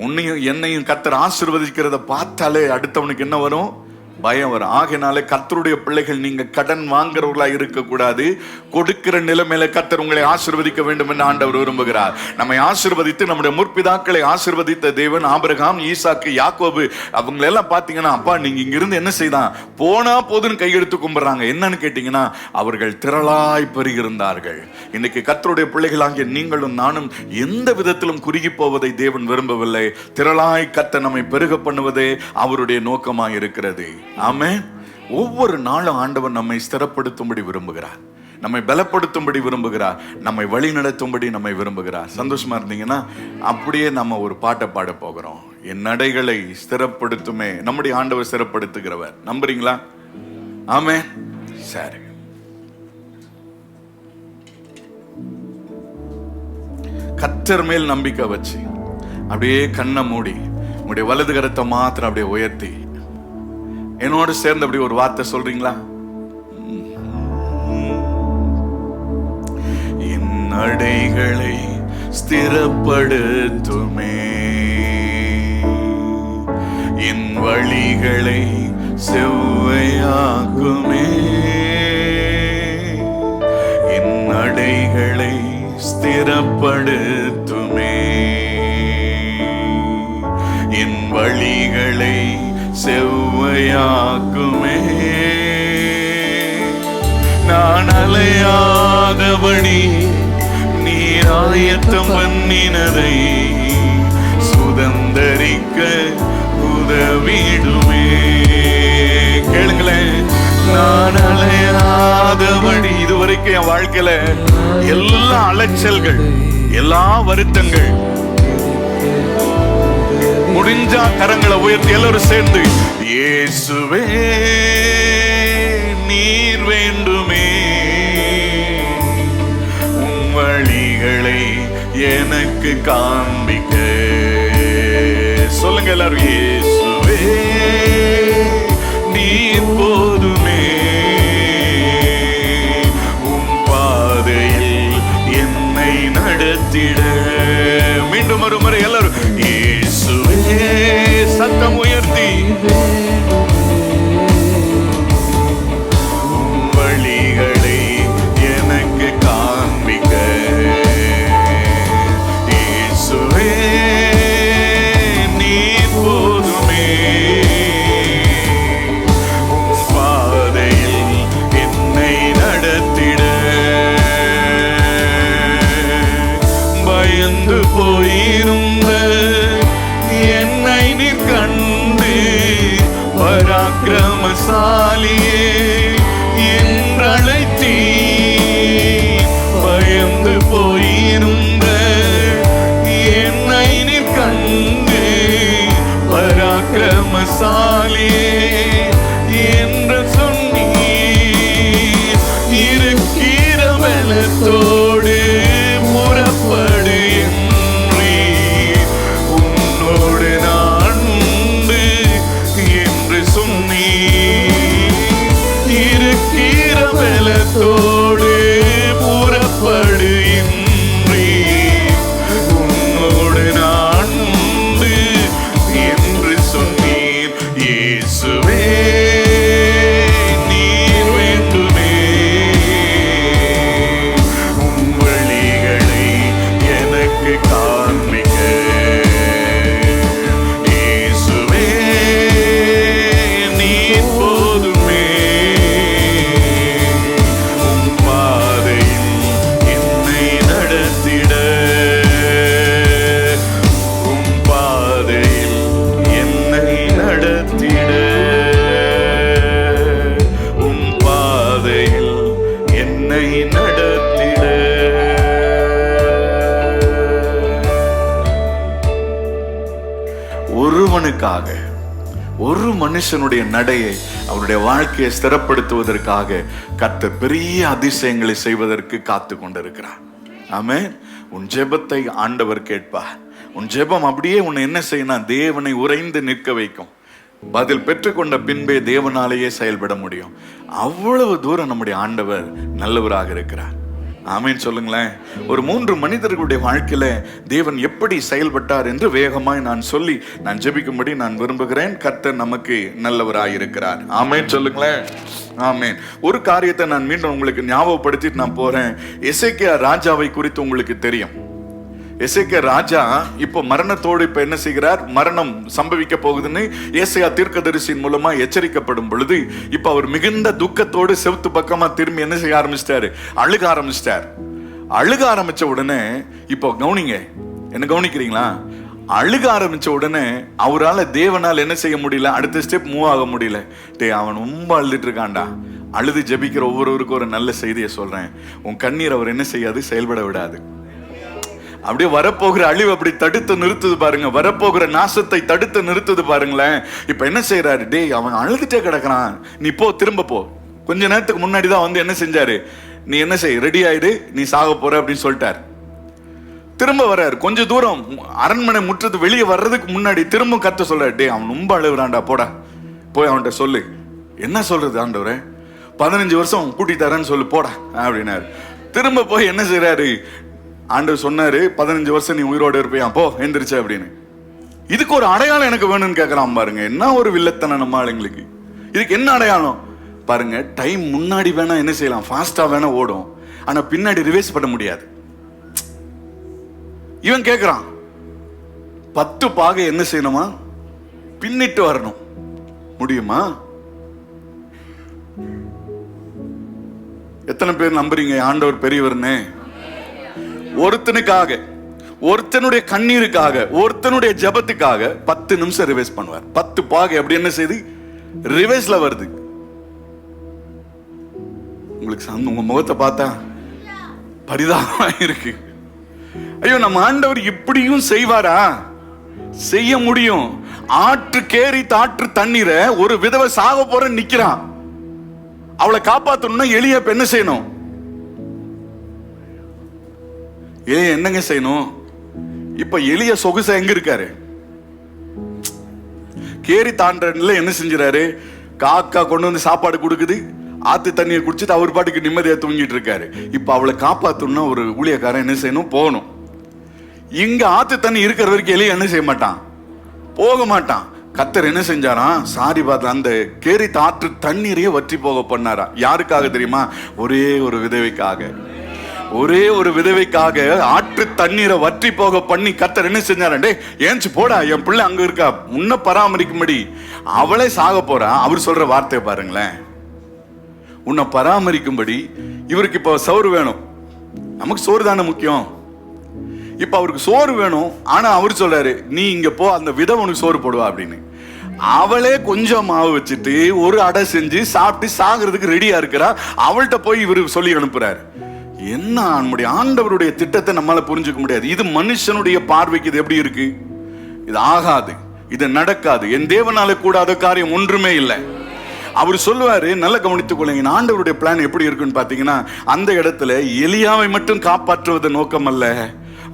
Speaker 1: உன்னையும் என்னையும் கர்த்தர் ஆசீர்வதிக்கிறத பார்த்தாலே அடுத்தவனுக்கு என்ன வரும், பயம் வரும். ஆகையினாலே கர்த்தருடைய பிள்ளைகள் நீங்க கடன் வாங்குறவர்களா இருக்க கூடாது. கொடுக்கிற நிலைமையில கர்த்தர் உங்களை ஆசீர்வதிக்க வேண்டும் என்று ஆண்டவர் விரும்புகிறார். நம்மை ஆசீர்வதித்து நம்முடைய முற்பிதாக்களை ஆசீர்வதித்த தேவன் ஆபிரகாம், ஈசாக்கு, யாக்கோபு அவங்களை எல்லாம் பாத்தீங்கன்னா, அப்பா நீங்க இங்க இருந்து என்ன செய்தான், போனா போதுன்னு கையெடுத்து கும்பிடுறாங்க. என்னன்னு கேட்டீங்கன்னா, அவர்கள் திரளாய் பெருகிருந்தார்கள். இன்னைக்கு கர்த்தருடைய பிள்ளைகளாகிய நீங்களும் நானும் எந்த விதத்திலும் குறுகி போவதை தேவன் விரும்பவில்லை. திரளாய் கர்த்தர் நம்மை பெருக பண்ணுவதே அவருடைய நோக்கமாக இருக்கிறது. ஆமென். ஒவ்வொரு நாளும் ஆண்டவர் நம்மை ஸ்திரப்படுத்தும்படி விரும்புகிறார், நம்மை பலப்படுத்தும்படி விரும்புகிறார், நம்மை வழி நடத்தும்படி நம்மை விரும்புகிறார். சந்தோஷமா இருந்தீங்கன்னா அப்படியே நம்ம ஒரு பாட்டை பாட போகிறோம். என் நடைகளை ஸ்திரப்படுத்துமே. நம்முடைய ஆண்டவர் ஸ்திரப்படுத்துகிறவர். நம்புறீங்களா? ஆமென். சரி, கர்த்தர் மேல் நம்பிக்கை வச்சு அப்படியே கண்ணை மூடி உங்களுடைய வலது கரத்தை மாத்திரம் அப்படியே உயர்த்தி என்னோடு சேர்ந்து அப்படி ஒரு வார்த்தை சொல்றீங்களா? என் நடைகளை ஸ்திரப்படுத்துமே, என் வழிகளை செவ்வையாக்குமே, என் நடைகளை ஸ்திரப்படுத்துமே. என் வழிகளை செவ்வையாக்குமே. நான் அலையாதபடி நீர் ஆயத்தம் பண்ணினதை சுதந்தரிக்க உதவிடுமே. கேளுங்களேன், நான் அலையாதபடி. இதுவரைக்கும் என் வாழ்க்கையில எல்லா அலைச்சல்கள், எல்லா வருத்தங்கள், முடிஞ்சா கரங்களை உயர்த்தி எல்லாரும் சேர்ந்து, இயேசுவே நீர் வேண்டுமே, உம் வழிகளை எனக்கு காண்பிக்க. சொல்லுங்க எல்லாரும், இயேசுவே நீர் போதுமே, உம் பாதையில் என்னை நடத்திட. மீண்டும் ஒரு முறை எல்லாரும், இயேசுவே சத்தம் உயர்த்தி, உம் வழிகளை எனக்கு காண்பிக்க. இயேசுவே நீர் போதுமே, உம் பாதையில் என்னை நடத்திட. பயந்து போயிருந்த என்னை நீர் கண்டு பராக்கிரமசாலியே என்றழைத்தீ. பயந்து போயிருந்த என்னை நீர் கண்டு பராக்கிரமசாலியே என்று சொன்னீர். இருக்கிற பலத்தோடு புறப்படு என்றீர். உன்னோடு நான் உண்டு என்று சொன்னீர். இருக்கிற பலத்தோடு புறப்படு என்றீர். உன்னோடு நான் உண்டு என்று சொன்னீர். இயேசுவே நீர் வேண்டுமே, உம் வழிகளை எனக்கு காண்பிக்க. இயேசுவே நீர் போதுமே, உம் பாதையில் என்னை நடத்திட. உம் பாதையில் என்னை நடத்திட. உம் பாதையில் என்னை நடத்திட. ஒருவனுக்காக, ஒரு மனுஷனுடைய நடையை, அவருடைய வாழ்க்கையை ஸ்திரப்படுத்துவதற்காக கர்த்தர் பெரிய அதிசயங்களை செய்வதற்கு காத்து கொண்டிருக்கிறார். ஆமென். உன் ஜெபத்தை ஆண்டவர் கேட்பார். உன் ஜெபம் அப்படியே உன்னை என்ன செய்யணும்? தேவனை உறைந்து நிற்க வைக்கும். பதில் பெற்றுக்கொண்ட பின்பே தேவனாலேயே செயல்பட முடியும். அவ்வளவு தூரம் நம்முடைய ஆண்டவர் நல்லவராக இருக்கிறார். ஆமீன் சொல்லுங்களேன். ஒரு 3 மனிதர்களுடைய வாழ்க்கையில தேவன் எப்படி செயல்பட்டார் என்று வேகமாய் நான் சொல்லி நான் ஜெபிக்கும்படி நான் விரும்புகிறேன். கர்த்தர் நமக்கு நல்லவராயிருக்கிறார். ஆமீன் சொல்லுங்களேன். ஆமீன். ஒரு காரியத்தை நான் மீண்டும் உங்களுக்கு ஞாபகப்படுத்திட்டு நான் போறேன். எசேக்கியா ராஜாவை குறித்து உங்களுக்கு தெரியும். எசேக்கியா ராஜா இப்போ மரணத்தோடு இப்ப என்ன செய்கிறார்? மரணம் சம்பவிக்க போகுதுன்னு ஏசாயா தீர்க்கதரிசியின் மூலமா எச்சரிக்கப்படும் பொழுது இப்ப அவர் மிகுந்த துக்கத்தோடு செவுத்து பக்கமா திரும்பி என்ன செய்ய ஆரம்பிச்சிட்டாரு? அழுக ஆரம்பிச்சிட்டார். அழுக ஆரம்பிச்ச உடனே இப்போ கவனிங்க, என்ன கவனிக்கிறீங்களா? அழுக ஆரம்பிச்ச உடனே அவரால் தேவனால் என்ன செய்ய முடியல? அடுத்த ஸ்டெப் மூவ் ஆக முடியல. அவன் ரொம்ப அழுதுட்டு இருக்கான்டா. அழுது ஜெபிக்கிற ஒவ்வொருவருக்கும் ஒரு நல்ல செய்தியை சொல்றேன். உன் கண்ணீர் அவர் என்ன செய்யாது? செயல்பட விடாது. அப்படியே வரப்போகிற அழிவு அப்படி தடுத்து நிறுத்துது பாருங்க. வரப்போகிற நாசத்தை தடுத்து நிறுத்துது பாருங்களேன். இப்ப என்ன செய்யறாரு? அவன் அழுதுட்டே கிடக்குறான், நீ போ, திரும்ப போ. கொஞ்ச நேரத்துக்கு முன்னாடி தான் வந்து என்ன செஞ்சாரு? நீ என்ன செய், ரெடி ஆயிடு, நீ சாக போற அப்படின்னு சொல்லிட்டாரு. திரும்ப வர்றாரு. கொஞ்ச தூரம் அரண்மனை முற்றத்து வெளியே வர்றதுக்கு முன்னாடி திரும்ப கத்த சொல்றாரு, அவன் ரொம்ப அழுகுறான்டா, போடா, போய் அவன்கிட்ட சொல்லு. என்ன சொல்றது ஆண்டவரே? 15 வருஷம் கூட்டி தரேன்னு சொல்லு, போடா அப்படின்னாரு. திரும்ப போய் என்ன செய்யறாரு? ஆண்டவர் சொன்னாரு, 15 வருஷம் நீ உயிரோடு இருப்பியா, போ எந்திரிச்ச அப்படின்னு. இதுக்கு ஒரு அடையாளம் எனக்கு வேணும்னு கேட்கலாம் பாருங்க. என்ன ஒரு வில்லத்தனை நம்ம ஆளுங்களுக்கு. இதுக்கு என்ன அடையாளம் பாருங்க. டைம் முன்னாடி வேணா என்ன செய்யலாம், ஃபாஸ்டா வேணா ஓடும், ஆனா பின்னாடி ரிவர்ஸ் பண்ண முடியாது. இவன் கேட்கிறான், 10 பாகை என்ன செய்யணுமா? பின்னிட்டு வரணும். முடியுமா? எத்தனை பேர் நம்புறீங்க ஆண்டவர் பெரியவர்னு? ஒருத்தனுக்காக, ஒருத்தனுடைய கண்ணீருக்காக, ஒருத்தனுடைய ஜபத்துக்காக 10 நிமிஷம் ரிவைஸ் பண்ணுவார். 10 பாகை அப்படி என்ன செய்து ரிவைஸ்ல வருது. உங்களுக்கு உங்க முகத்தை பார்த்தா பரிதாபமா இருக்கு. ஐயோ, நம்ம ஆண்டவர் இப்படியும் செய்வாரா? செய்ய முடியும். ஆற்று கேரி தாற்று தண்ணீரை ஒரு விதவை சாக போற நிக்கிறான். அவளை காப்பாத்தணும்னா எலியா என்ன செய்யணும்? என்னங்க செய்யணும்? இப்ப எலிய சொகுச எங்க இருக்காரு? கேரி தாண்டல என்ன செஞ்சாரு? காக்கா கொண்டு வந்து சாப்பாடு கொடுக்குது, ஆத்து தண்ணியை குடிச்சிட்டு அவர் பாட்டுக்கு நிம்மதியா தூங்கிட்டு இருக்காரு. இப்ப அவளை காப்பாத்தணும்னா ஒரு ஊழியக்காரன் என்ன செய்யணும்? போகணும். இங்க ஆத்து தண்ணி இருக்கிற வரைக்கும் எலிய என்ன செய்ய மாட்டான்? போக மாட்டான். கர்த்தர் என்ன செஞ்சாராம்? சாரி பார்த்து அந்த கேரி தாற்று தண்ணீரையே வற்றி போக பண்ணாரா. யாருக்காக தெரியுமா? ஒரே ஒரு விதவைக்காக. ஒரே ஒரு விதவைக்காக ஆற்று தண்ணீரை வற்றி போக பண்ணி கர்த்தர் என்ன செஞ்சாரே? ஏஞ்சி போடா, என் பிள்ளை அங்க இருக்கா, உன்னை பராமரிக்கும்படி. அவளே சாக போறா. அவர் சொல்ற வார்த்தை பாருங்களேன், உன்னை பராமரிக்கும்படி. இவருக்கு இப்ப சோறு வேணும். நமக்கு சோறு தானே முக்கியம். இப்ப அவருக்கு சோறு வேணும். ஆனா அவர் சொல்றாரு, நீ இங்க போ, அந்த விதவை உனக்கு சோறு போடுவா அப்படின்னு. அவளே கொஞ்சம் மாவு வச்சுட்டு ஒரு அடை செஞ்சு சாப்பிட்டு சாகிறதுக்கு ரெடியா இருக்கிறா. அவள்கிட்ட போய் இவரு சொல்லி அனுப்புறாரு. என்ன நம்முடைய ஆண்டவருடைய திட்டத்தை நம்மளால புரிஞ்சுக்க முடியாது. இது மனுஷனுடைய பார்வைக்கு இது எப்படி இருக்கு? இது ஆகாது, இது நடக்காது, என் தேவனால கூடாத காரியம் ஒன்றுமே இல்லை. அவர் சொல்லுவாரு, நல்ல கவனித்துக் கொள்ளுங்க. ஆண்டவருடைய பிளான் எப்படி இருக்குன்னு பாத்தீங்கன்னா, அந்த இடத்துல எலியாவை மட்டும் காப்பாற்றுவது நோக்கம் அல்ல,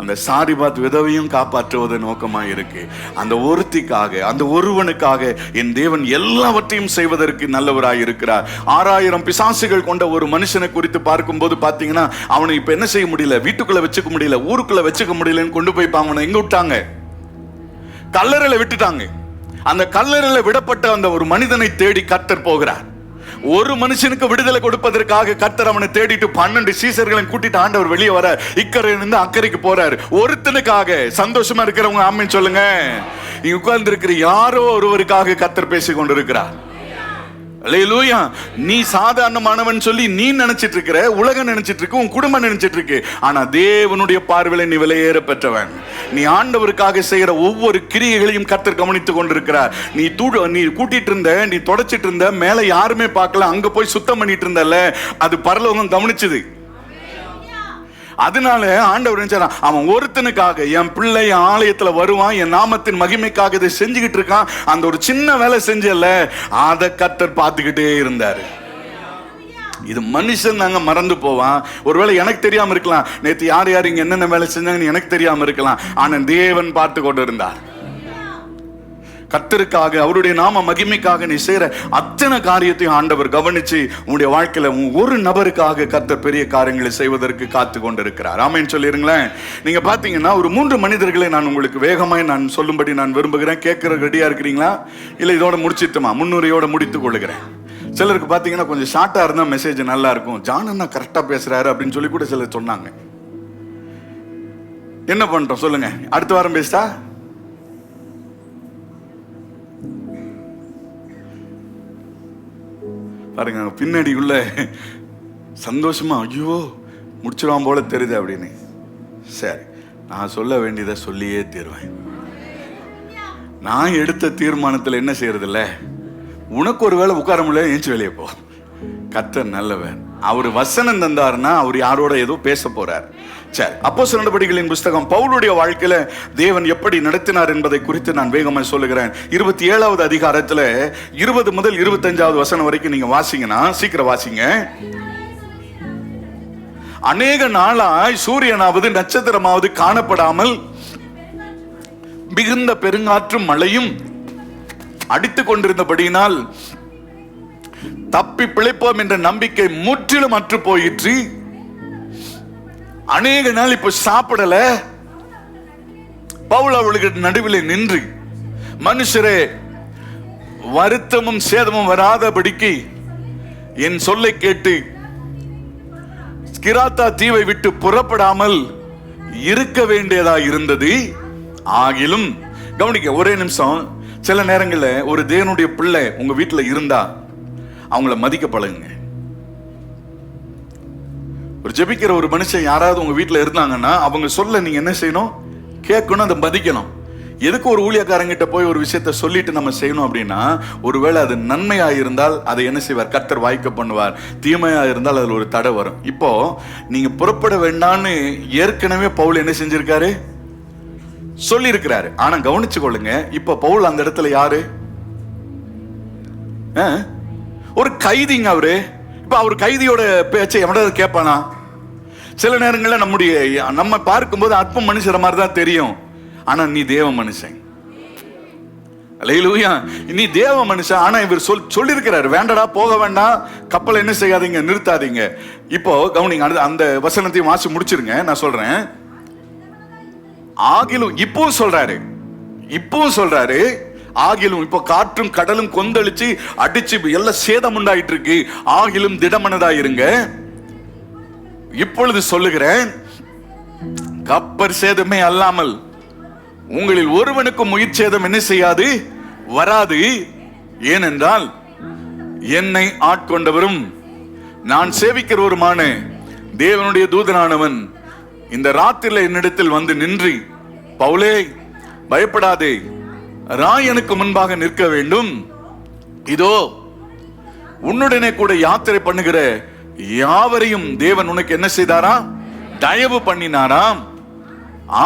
Speaker 1: அந்த சாரிபாத் விதவையும் காப்பாற்றுவது நோக்கமா இருக்கு. அந்த ஒருத்திக்காக, அந்த ஒருவனுக்காக என் தேவன் எல்லாவற்றையும் செய்வதற்கு நல்லவராய் இருக்கிறார். 6000 பிசாசுகள் கொண்ட ஒரு மனுஷனை குறித்து பார்க்கும்போது பாத்தீங்கன்னா, அவனை இப்ப என்ன செய்ய முடியல? வீட்டுக்குள்ள வச்சுக்க முடியல, ஊருக்குள்ள வச்சுக்க முடியலன்னு கொண்டு போய் அவனை எங்க விட்டாங்க? கல்லறையில விட்டுட்டாங்க. அந்த கல்லறையில விடப்பட்ட அந்த ஒரு மனிதனை தேடி கர்த்தர் போகிறார். ஒரு மனுஷனுக்கு விடுதலை கொடுப்பதற்காக கர்த்தர் அவனை தேடிட்டு 12 சீசர்களை கூட்டிட்டு ஆண்டவர் வெளியே வர இக்கரையிலிருந்து அக்கறைக்கு போறாரு. ஒருத்தனுக்காக. சந்தோஷமா இருக்கிறவங்க ஆமென் சொல்லுங்க. இங்க உட்கார்ந்து இருக்கிற யாரோ ஒருவருக்காக கர்த்தர் பேசி கொண்டிருக்கிறார். அல்லேலூயா. நீ சாதாரணமானவன் சொல்லி நீ நினைச்சிட்டு இருக்கிற, உலகம் நினைச்சிட்டு இருக்கு, உன் குடும்பம் நினைச்சிட்டு இருக்கு. ஆனா தேவனுடைய பார்வையில நீ விலையேற பெற்றவன். நீ ஆண்டவருக்காக செய்யற ஒவ்வொரு கிரியைகளையும் கர்த்தர் கவனித்துக் கொண்டிருக்கிறார். நீ கூட்டிட்டு இருந்த, நீ தொடச்சிட்டு இருந்த, மேல யாருமே பார்க்கல, அங்க போய் சுத்தம் பண்ணிட்டு இருந்தல, அது பரலோகம் கவனிச்சது. அதனால ஆண்டவர் அவன் ஒருத்தனுக்காக, என் பிள்ளை ஆலயத்துல வருவான், என் நாமத்தின் மகிமைக்காக இதை செஞ்சுக்கிட்டு இருக்கான், அந்த ஒரு சின்ன வேலை செஞ்சல, அதை கர்த்தர் பார்த்துக்கிட்டே இருந்தாரு. இது மனுஷன் நாங்க மறந்து போவான். ஒருவேளை எனக்கு தெரியாம இருக்கலாம், நேற்று யார் யார் இங்க என்னென்ன வேலை செஞ்சாங்கன்னு எனக்கு தெரியாம இருக்கலாம். ஆனா தேவன் பார்த்து கொண்டு இருந்தார். கர்த்தருக்காக, அவருடைய நாம மகிமைக்காக நீ செய்யற அத்தனை காரியத்தையும் ஆண்டவர் கவனிச்சு உன்னுடைய வாழ்க்கையில ஒரு நபருக்காக கர்த்தர் பெரிய காரியங்களை செய்வதற்கு காத்து கொண்டிருக்கிறார். ஆமென் சொல்லிருங்களேன். நீங்க பாத்தீங்கன்னா ஒரு 3 மனிதர்களை நான் உங்களுக்கு வேகமாய் நான் சொல்லும்படி நான் விரும்புகிறேன். கேட்கிற ரெடியா இருக்கிறீங்களா? இல்ல இதோட முடிச்சிட்டுமா? முன்னுரையோட முடித்துக் கொள்ளுகிறேன். சிலருக்கு பாத்தீங்கன்னா கொஞ்சம் ஷார்ட்டா இருந்தா மெசேஜ் நல்லா இருக்கும். ஜான் அண்ணா கரெக்டா பேசுறாரு அப்படின்னு சொல்லி கூட சிலர் சொன்னாங்க. என்ன பண்றோம் சொல்லுங்க? அடுத்த வாரம் பேசிட்டா பாருங்க, பின்னாடி உள்ள சந்தோஷமா ஐயோ முடிச்சிருவான் போல தெரியுது அப்படின்னு. சரி, நான் சொல்ல வேண்டியதை சொல்லியே தீர்வேன். நான் எடுத்த தீர்மானத்தில் என்ன செய்யறது இல்ல, உனக்கு ஒரு வேளை உட்கார முடியல, ஏஞ்சி வெளியே போ. கர்த்தர் நல்லவன். அவர் வசனம் தந்தாருன்னா அவர் யாரோட ஏதோ பேச போறார். சரி, அப்போஸ்தலர் நடபடிகளின் புத்தகம் பவுலுடைய வாழ்க்கையில தேவன் எப்படி நடத்தினார் என்பதை குறித்து நான் வேகமாக சொல்லுகிறேன். 27வது அதிகாரத்துல 20 முதல் 25வது வசனம் வரைக்கும் நீங்க வாசிங்கன்னா, சீக்கிரம் வாசிங்க. அநேக நாளாய் சூரியனாவது நட்சத்திரமாவது காணப்படாமல் மிகுந்த பெருங்காற்றும் மழையும் அடித்துக் கொண்டிருந்தபடியினால் தப்பி பிழைப்போம் என்ற நம்பிக்கை முற்றிலும் அற்று போயிற்று. அநேக நாள் இப்ப சாப்பிடல. பவுல் அவளுக்கு நடுவில் நின்று, மனுஷரே, வருத்தமும் சேதமும் வராதபடிக்கு என் சொல்லை கேட்டு கிராத்தா தீவை விட்டு புறப்படாமல் இருக்க வேண்டியதா இருந்தது. ஆகிலும் கவனிக்க, ஒரே நிமிஷம். சில நேரங்களில் ஒரு தேவனுடைய பிள்ளை உங்க வீட்டுல இருந்தா அவங்கள மதிக்க பழகுங்க. ஒரு ஜெபிக்கிற ஒரு மனுஷன் யாராவது உங்க வீட்டுல இருந்தாங்கன்னா அவங்க சொல்ல நீங்க என்ன செய்யணும்? கேட்கணும், அதை மதிக்கணும். எதுக்கு ஒரு ஊழியக்காரங்கிட்ட போய் ஒரு விஷயத்த சொல்லிட்டு நம்ம செய்யணும் அப்படின்னா, ஒருவேளை அது நன்மையா இருந்தால் அதை என்ன செய்வார்? கர்த்தர் வாய்க்க பண்ணுவார். தீமையா இருந்தால் அதுல ஒரு தடை வரும். இப்போ நீங்க புறப்பட வேண்டான்னு ஏற்கனவே பவுல் என்ன செஞ்சிருக்காரு? சொல்லி இருக்கிறாரு. ஆனா கவனிச்சு கொள்ளுங்க, இப்ப பவுல் அந்த இடத்துல யாரு? ஒரு கைதிங்க அவரு. இப்ப அவர் கைதியோட பேச்சை எவனாவது கேட்பானா? சில நேரங்களில் நம்ம பார்க்கும்போது அற்ப மனுஷர மாதிரி தான் தெரியும். ஆனா நீ தேவ மனுஷன். அல்லேலூயா. நீ தேவ மனுஷன். ஆனா இவர் சொல்லியிருக்கிறார், வேண்டடா, போக வேண்டாம், கப்பலை என்ன செய்யாதீங்க, நிறுத்தாதீங்க. இப்போ கவனிங்க, அந்த வசனத்தையும் வாசி முடிச்சிருங்க, நான் சொல்றேன். ஆகிலும் இப்பவும் சொல்றாரு, ஆகிலும் இப்போ காற்றும் கடலும் கொந்தளிச்சு அடிச்சு எல்லாம் சேதம் உண்டாயிட்டு இருக்கு. ஆகிலும் திடமனதா இருங்க. இப்பொழுது சொல்லுகிறேன், கப்பர் சேதமே அல்லாமல் உங்களில் ஒருவனுக்கும் உயிர் சேதம் என்ன செய்யாது? வராது. ஏனென்றால் என்னை ஆட்கொண்டவரும் நான் சேவிக்கிறவருமான தேவனுடைய தூதனானவன் இந்த ராத்திரில என்னிடத்தில் வந்து நின்று, பவுலே பயப்படாதே, ராயனுக்கு முன்பாக நிற்க வேண்டும். இதோ உன்னுடனே கூட யாத்திரை பண்ணுகிற யாவரையும் தேவன் உனக்கு என்ன செய்தாராம்? தயவு பண்ணினாராம்.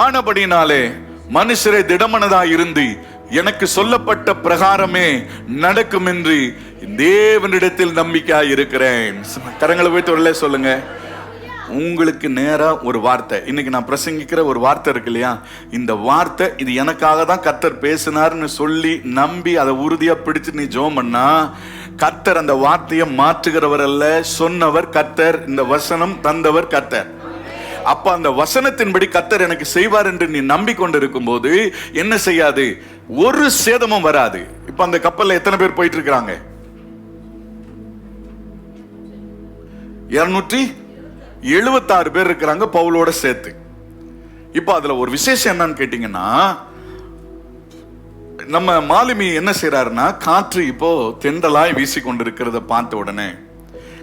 Speaker 1: ஆனபடினாலே மனுஷரை திடமனதா இருந்து எனக்கு சொல்லப்பட்ட பிரகாரமே நடக்கும் என்று தேவனிடத்தில் நம்பிக்கையா இருக்கிறேன். கரங்களை வைத்து சொல்லுங்க. உங்களுக்கு நேரா ஒரு வார்த்தை, இன்னைக்கு நான் பிரசங்கிக்கிற ஒரு வார்த்தை இருக்கு இல்லையா, இந்த வார்த்தை இது எனக்காக தான் கர்த்தர் பேசினார்னு சொல்லி நம்பி அதை உறுதியா பிடிச்சு நீ ஜெபம் பண்ணா, கர்த்தர் அந்த வார்த்தையை மாற்றுகிறவர் அல்ல, சொன்னவர் கர்த்தர், இந்த வசனம் தந்தவர் கர்த்தர். அப்ப அந்த வசனத்தின்படி கர்த்தர் எனக்கு செய்வார் என்று நீ நம்பிக்கொண்டு இருக்கும் போது என்ன செய்யாது? ஒரு சேதமும் வராது. இப்ப அந்த கப்பல்ல எத்தனை பேர் போயிட்டு இருக்காங்க? 276 பேர் இருக்கிறாங்க பவுலோட சேர்த்து. இப்ப அதுல ஒரு விசேஷம் என்னன்னு கேட்டீங்கன்னா, நம்ம மாலுமி என்ன செய்யறாருன்னா, காற்று இப்போ தென்றலாய் வீசி கொண்டிருக்கிறத பார்த்த உடனே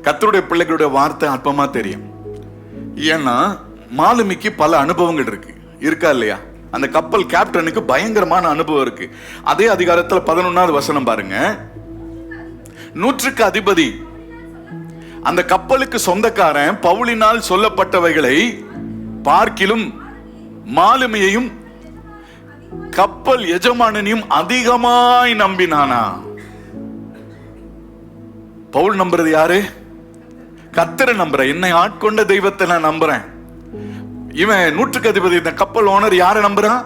Speaker 1: கர்த்தருடைய பிள்ளைகளுடைய வார்த்தை அற்பமா தெரியும். ஏன்னா மாலுமிக்கு பல அனுபவங்கள் இருக்கா இல்லையா? அந்த கப்பல் கேப்டனுக்கு பயங்கரமான அனுபவம் இருக்கு. அதே அதிகாரத்துல 11வது வசனம் பாருங்க. 100க்கு அதிபதி, அந்த கப்பலுக்கு சொந்தக்காரன், பவுலினால் சொல்லப்பட்டவைகளை பார்க்கிலும் மாலுமியையும் கப்பல் எஜமானனையும் அதிகமாய் நம்பினானா? பவுல் நம்புறது யாரு? கர்த்தரை நம்புற, என்னை ஆட்கொண்ட தெய்வத்தை நான் நம்புறேன். இவன் 100க்கு அதிபதி, இந்த கப்பல் ஓனர் யாரை நம்புறான்?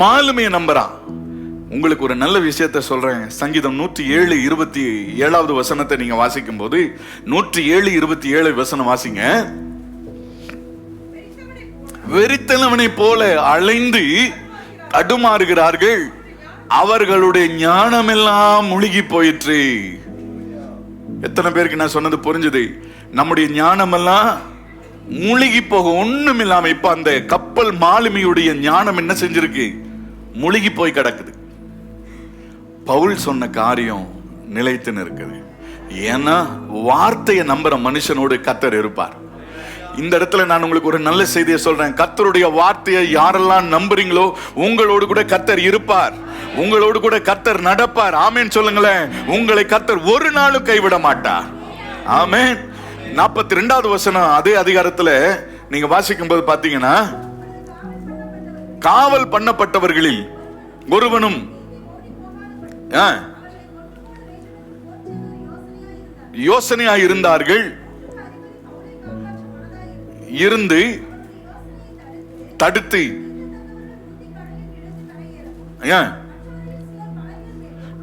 Speaker 1: மாலுமியை நம்புறான். உங்களுக்கு ஒரு நல்ல விஷயத்தை சொல்றேன். சங்கீதம் 107:27 வசனத்தை நீங்க வாசிக்கும் போது, 107:27 வசனம் வாசிங்க. வெறித்தனவனை போல அலைந்து தடுமாறுகிறார்கள், அவர்களுடைய ஞானம் எல்லாம் முழுகி போயிற்று. எத்தனை பேருக்கு நான் சொன்னது புரிஞ்சுது? நம்முடைய ஞானம் எல்லாம் முழுகி போக ஒண்ணும் இல்லாம இப்ப அந்த கப்பல் மாலுமியுடைய ஞானம் என்ன செஞ்சிருக்கு? முழுகி போய் கிடக்குது. பவுல் சொன்ன காரியம் நிலைத்து இருக்குது. ஏன்னா வார்த்தையை நம்புற மனுஷனோடு கர்த்தர் இருப்பார். இந்த இடத்துல நான் உங்களுக்கு ஒரு நல்ல செய்தியை சொல்றேன். கர்த்தருடைய வார்த்தையை யாரெல்லாம் நம்புறீங்களோ உங்களோடு கூட கர்த்தர் இருப்பார், உங்களோடு கூட கர்த்தர் நடப்பார். ஆமேன் சொல்லுங்களேன். உங்களை கர்த்தர் ஒரு நாளும் கைவிட மாட்டார். ஆமேன். 42வது வசனம் அதே அதிகாரத்துல நீங்க வாசிக்கும் போது பாத்தீங்கன்னா, காவல் பண்ணப்பட்டவர்களில் ஒருவனும் யோசனையாய் இருந்தார்கள், இருந்து தடுத்து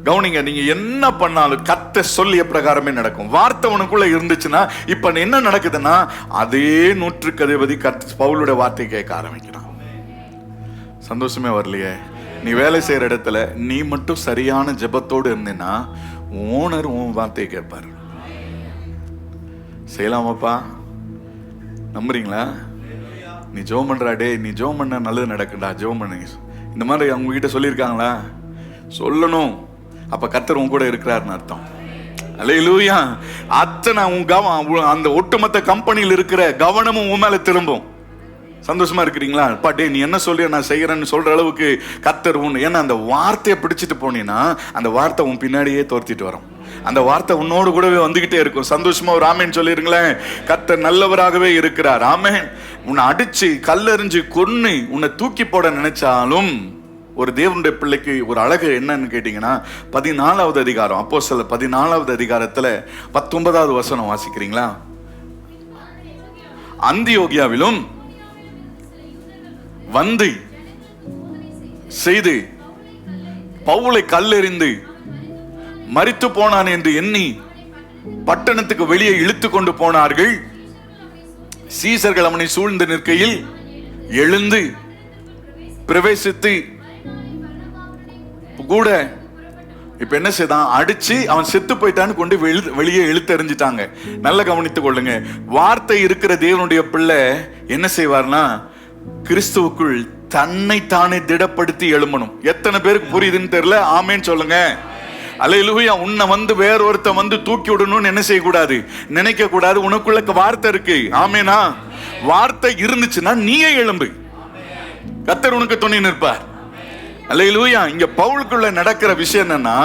Speaker 1: கவனிங்க. நீங்க என்ன பண்ணாலும் கர்த்தர் சொல்லிய பிரகாரமே நடக்கும். வார்த்தை உனக்குள்ள இருந்துச்சுன்னா, இப்ப என்ன நடக்குதுன்னா, அதே 100க்கு அதிபதி பவுலுடைய வார்த்தையை கேட்க ஆரம்பிக்கிறான். சந்தோஷமே வரலையே? நீ வேலை செய்யற இடத்துல நீ மட்டும் சரியான ஜெபத்தோடு இருந்தேன்னா ஓனர் உன் வார்த்தையை கேட்பாரு. செய்யலாமாப்பா? நம்புறீங்களா? நீ ஜெபம் பண்றா, டே நீ ஜெபம் பண்ண நல்லது நடக்குடா, ஜெபம் பண்ணு. இந்த மாதிரி அவங்க கிட்ட சொல்லியிருக்காங்களா? சொல்லணும். அப்ப கர்த்தர் உன் கூட இருக்கிறாருன்னு அர்த்தம். அல்லேலூயா. அத்தனை அந்த ஒட்டுமொத்த கம்பெனியில் இருக்கிற கவனமும் உன் மேல திரும்பும். சந்தோஷமா இருக்கிறீங்களா? பாட்டே நீ என்ன சொல்றிய நான் செய்யறேன்னு சொல்ற அளவுக்கு கர்த்தர் உன், ஏன்னா அந்த வார்த்தையை பிடிச்சிட்டு போனீங்கன்னா அந்த வார்த்தை உன் பின்னாடியே துரத்திட்டு வரும். அந்த வார்த்தை உன்னோடு கூடவே வந்துகிட்டே இருக்கும். சந்தோஷமா ஒரு ஆமேன் சொல்லிருங்களேன். கர்த்தர் நல்லவராகவே இருக்கிறார். ஆமேன். உன்னை அடிச்சு கல்லெறிஞ்சு கொன்னு உன்னை தூக்கி போட நினைச்சாலும் ஒரு தேவனுடைய பிள்ளைக்கு ஒரு அழகு என்னன்னு கேட்டீங்கன்னா, 14வது அதிகாரம், அப்போஸ்தலர் 14வது அதிகாரத்துல 19வது வசனம் வாசிக்கிறீங்களா? அந்தியோகியாவிலும் வந்து செய்து பவுலை கல்லெறிந்து மரித்து போனான் என்று எண்ணி பட்டணத்துக்கு வெளியே இழுத்து கொண்டு போனார்கள். சீசர்கள் அவனை சூழ்ந்து நிற்கையில் எழுந்து பிரவேசித்து கூட இப்ப என்ன செய்தான், அடிச்சு அவன் செத்து போயிட்டான்னு கொண்டு வெளியே இழுத்தெறிஞ்சிட்டாங்க. நல்ல கவனித்துக் கொள்ளுங்க. வார்த்தை இருக்கிற தேவனுடைய பிள்ளை என்ன செய்வார்னா, கிறிஸ்துவுக்குள் தன்னை தானே திடப்படுத்தி எழும்பணும். எத்தனை பேருக்கு புரியுதுன்னு தெரியல, ஆமேன்னு சொல்லுங்க. அல்லேலூயா. உன்னை வந்து வேற ஒருத்த வந்து தூக்கி விடணும்னு என்ன செய்யக்கூடாது, நினைக்க கூடாது. உனக்குள்ள வார்த்தை இருக்கு. ஆமேனா? வார்த்தை இருந்துச்சுன்னா நீயே எழும்பு. கர்த்தர் உனக்கு துணை நிற்பார். அல்லேலூயா. இங்க பவுலுக்குள்ள நடக்கிற விஷயம் என்னன்னா,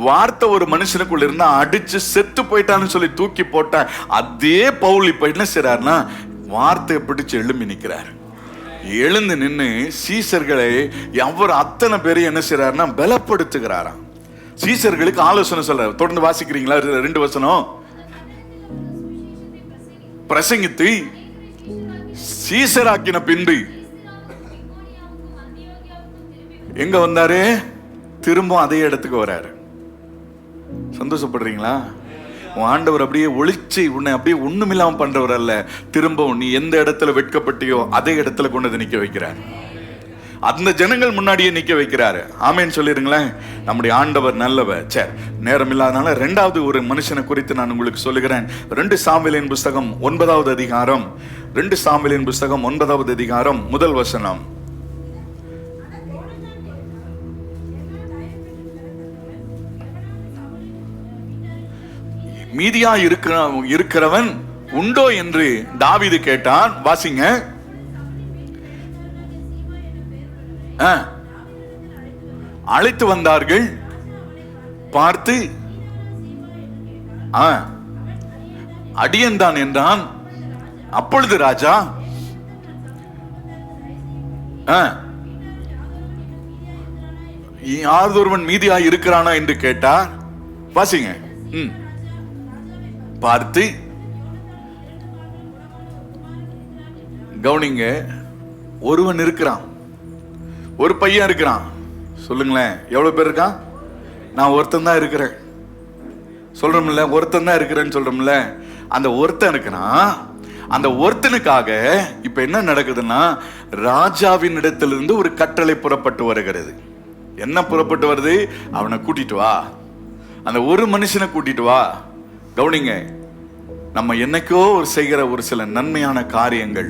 Speaker 1: வார்த்தை ஒரு மனுஷனுக்குள்ள இருந்தா அடிச்சு செத்து போயிட்டான்னு சொல்லி தூக்கி போட்ட அதே பவுல் இப்ப என்ன செய்றாருன்னா, வார்த்தையை பிடிச்சு எழும்பி நிற்கிறார். எழுந்து நின்று சீசர்களை அவர் அத்தனை பேரையும் என்ன செய்றாருன்னா பலப்படுத்துகிறாராம். சீசர்களுக்கு ஆலோசனை சொல்றாரு. தொடர்ந்து வாசிக்கிறீங்களா? 2 வசனம். பிரசங்கித்து சீசராக்கின பின்பு எங்க வந்தாரு? திரும்ப அதே இடத்துக்கு வராரு. சந்தோஷப்படுறீங்களா? ஆண்டவர் அப்படியே ஒளிச்சு உன்னை அப்படியே ஒண்ணுமில்லாம பண்றவர் அல்ல. திரும்பவும் நீ எந்த இடத்துல வெட்கப்பட்டியோ அதே இடத்துல கொண்டு வந்து நிக்க வைக்கிறார். அந்த ஜனங்கள் முன்னாடியே நிக்க வைக்கிறாரு. ஆமேன்னு சொல்லிருங்களேன். நம்முடைய ஆண்டவர் நல்லவர். சரி, நேரம் இல்லாதனால 2வது ஒரு மனுஷனை குறித்து நான் உங்களுக்கு சொல்லுகிறேன். 2 சாமுவேலின் புஸ்தகம் 9வது அதிகாரம். 2 சாமுவேலின் புஸ்தகம் 9வது அதிகாரம் 1 வசனம். மீதியா இருக்கிறவன் உண்டோ என்று தாவீது கேட்டான். வாசிங்க. அழைத்து வந்தார்கள். பார்த்து அடியன் தான் என்றான். அப்பொழுது ராஜா யாரொருவன் மீதியா இருக்கிறானா என்று கேட்டார். வாசிங்க. பார்த்து கவனிங்க. ஒருவன் இருக்கிறான், ஒரு பையன் இருக்கிறான். சொல்லுங்களேன், எவ்வளவு பேர் இருக்கான்? நான் ஒருத்தன் தான் இருக்கிறேன் சொல்றோம்ல, ஒருத்தன் தான் இருக்கிறேன்னு சொல்றோம்ல. அந்த ஒருத்தன் இருக்கிறான். அந்த ஒருத்தனுக்காக இப்ப என்ன நடக்குதுன்னா, ராஜாவின் இடத்திலிருந்து ஒரு கட்டளை புறப்பட்டு வருகிறது. என்ன புறப்பட்டு வருது? அவனை கூட்டிட்டு வா, அந்த ஒரு மனுஷனை கூட்டிட்டு வா. கவனிங்க. நம்ம என்னைக்கோ ஒரு செய்கிற ஒரு சில நன்மையான காரியங்கள்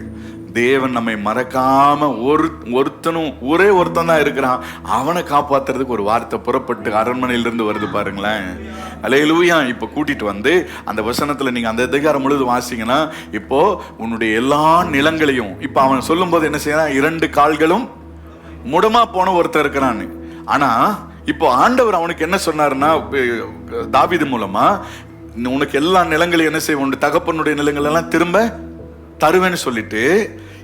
Speaker 1: தேவன் நம்மை மறக்காம ஒருத்தனும் ஒரே ஒருத்தன் தான் இருக்கிறான், அவனை காப்பாத்துறதுக்கு ஒரு வார்த்தை புறப்பட்டு அரண்மனையிலிருந்து வருது பாருங்களேன். அல்லேலூயா. இப்ப கூட்டிட்டு வந்து அந்த வசனத்துல நீங்க அந்த அதிகாரம் முழுது வாசிங்கன்னா, இப்போ உன்னுடைய எல்லா நிலங்களையும், இப்ப அவன் சொல்லும் போது என்ன செய்யறான்? 2 கால்களும் முடமா போன ஒருத்தர் இருக்கிறான்னு. ஆனா இப்போ ஆண்டவர் அவனுக்கு என்ன சொன்னாருன்னா, தாவீது மூலமா, உனக்கு எல்லா நிலங்களையும் என்ன செய்ய, உன் தகப்பனுடைய நிலங்கள் எல்லாம் திரும்ப தருவேன்னு சொல்லிட்டு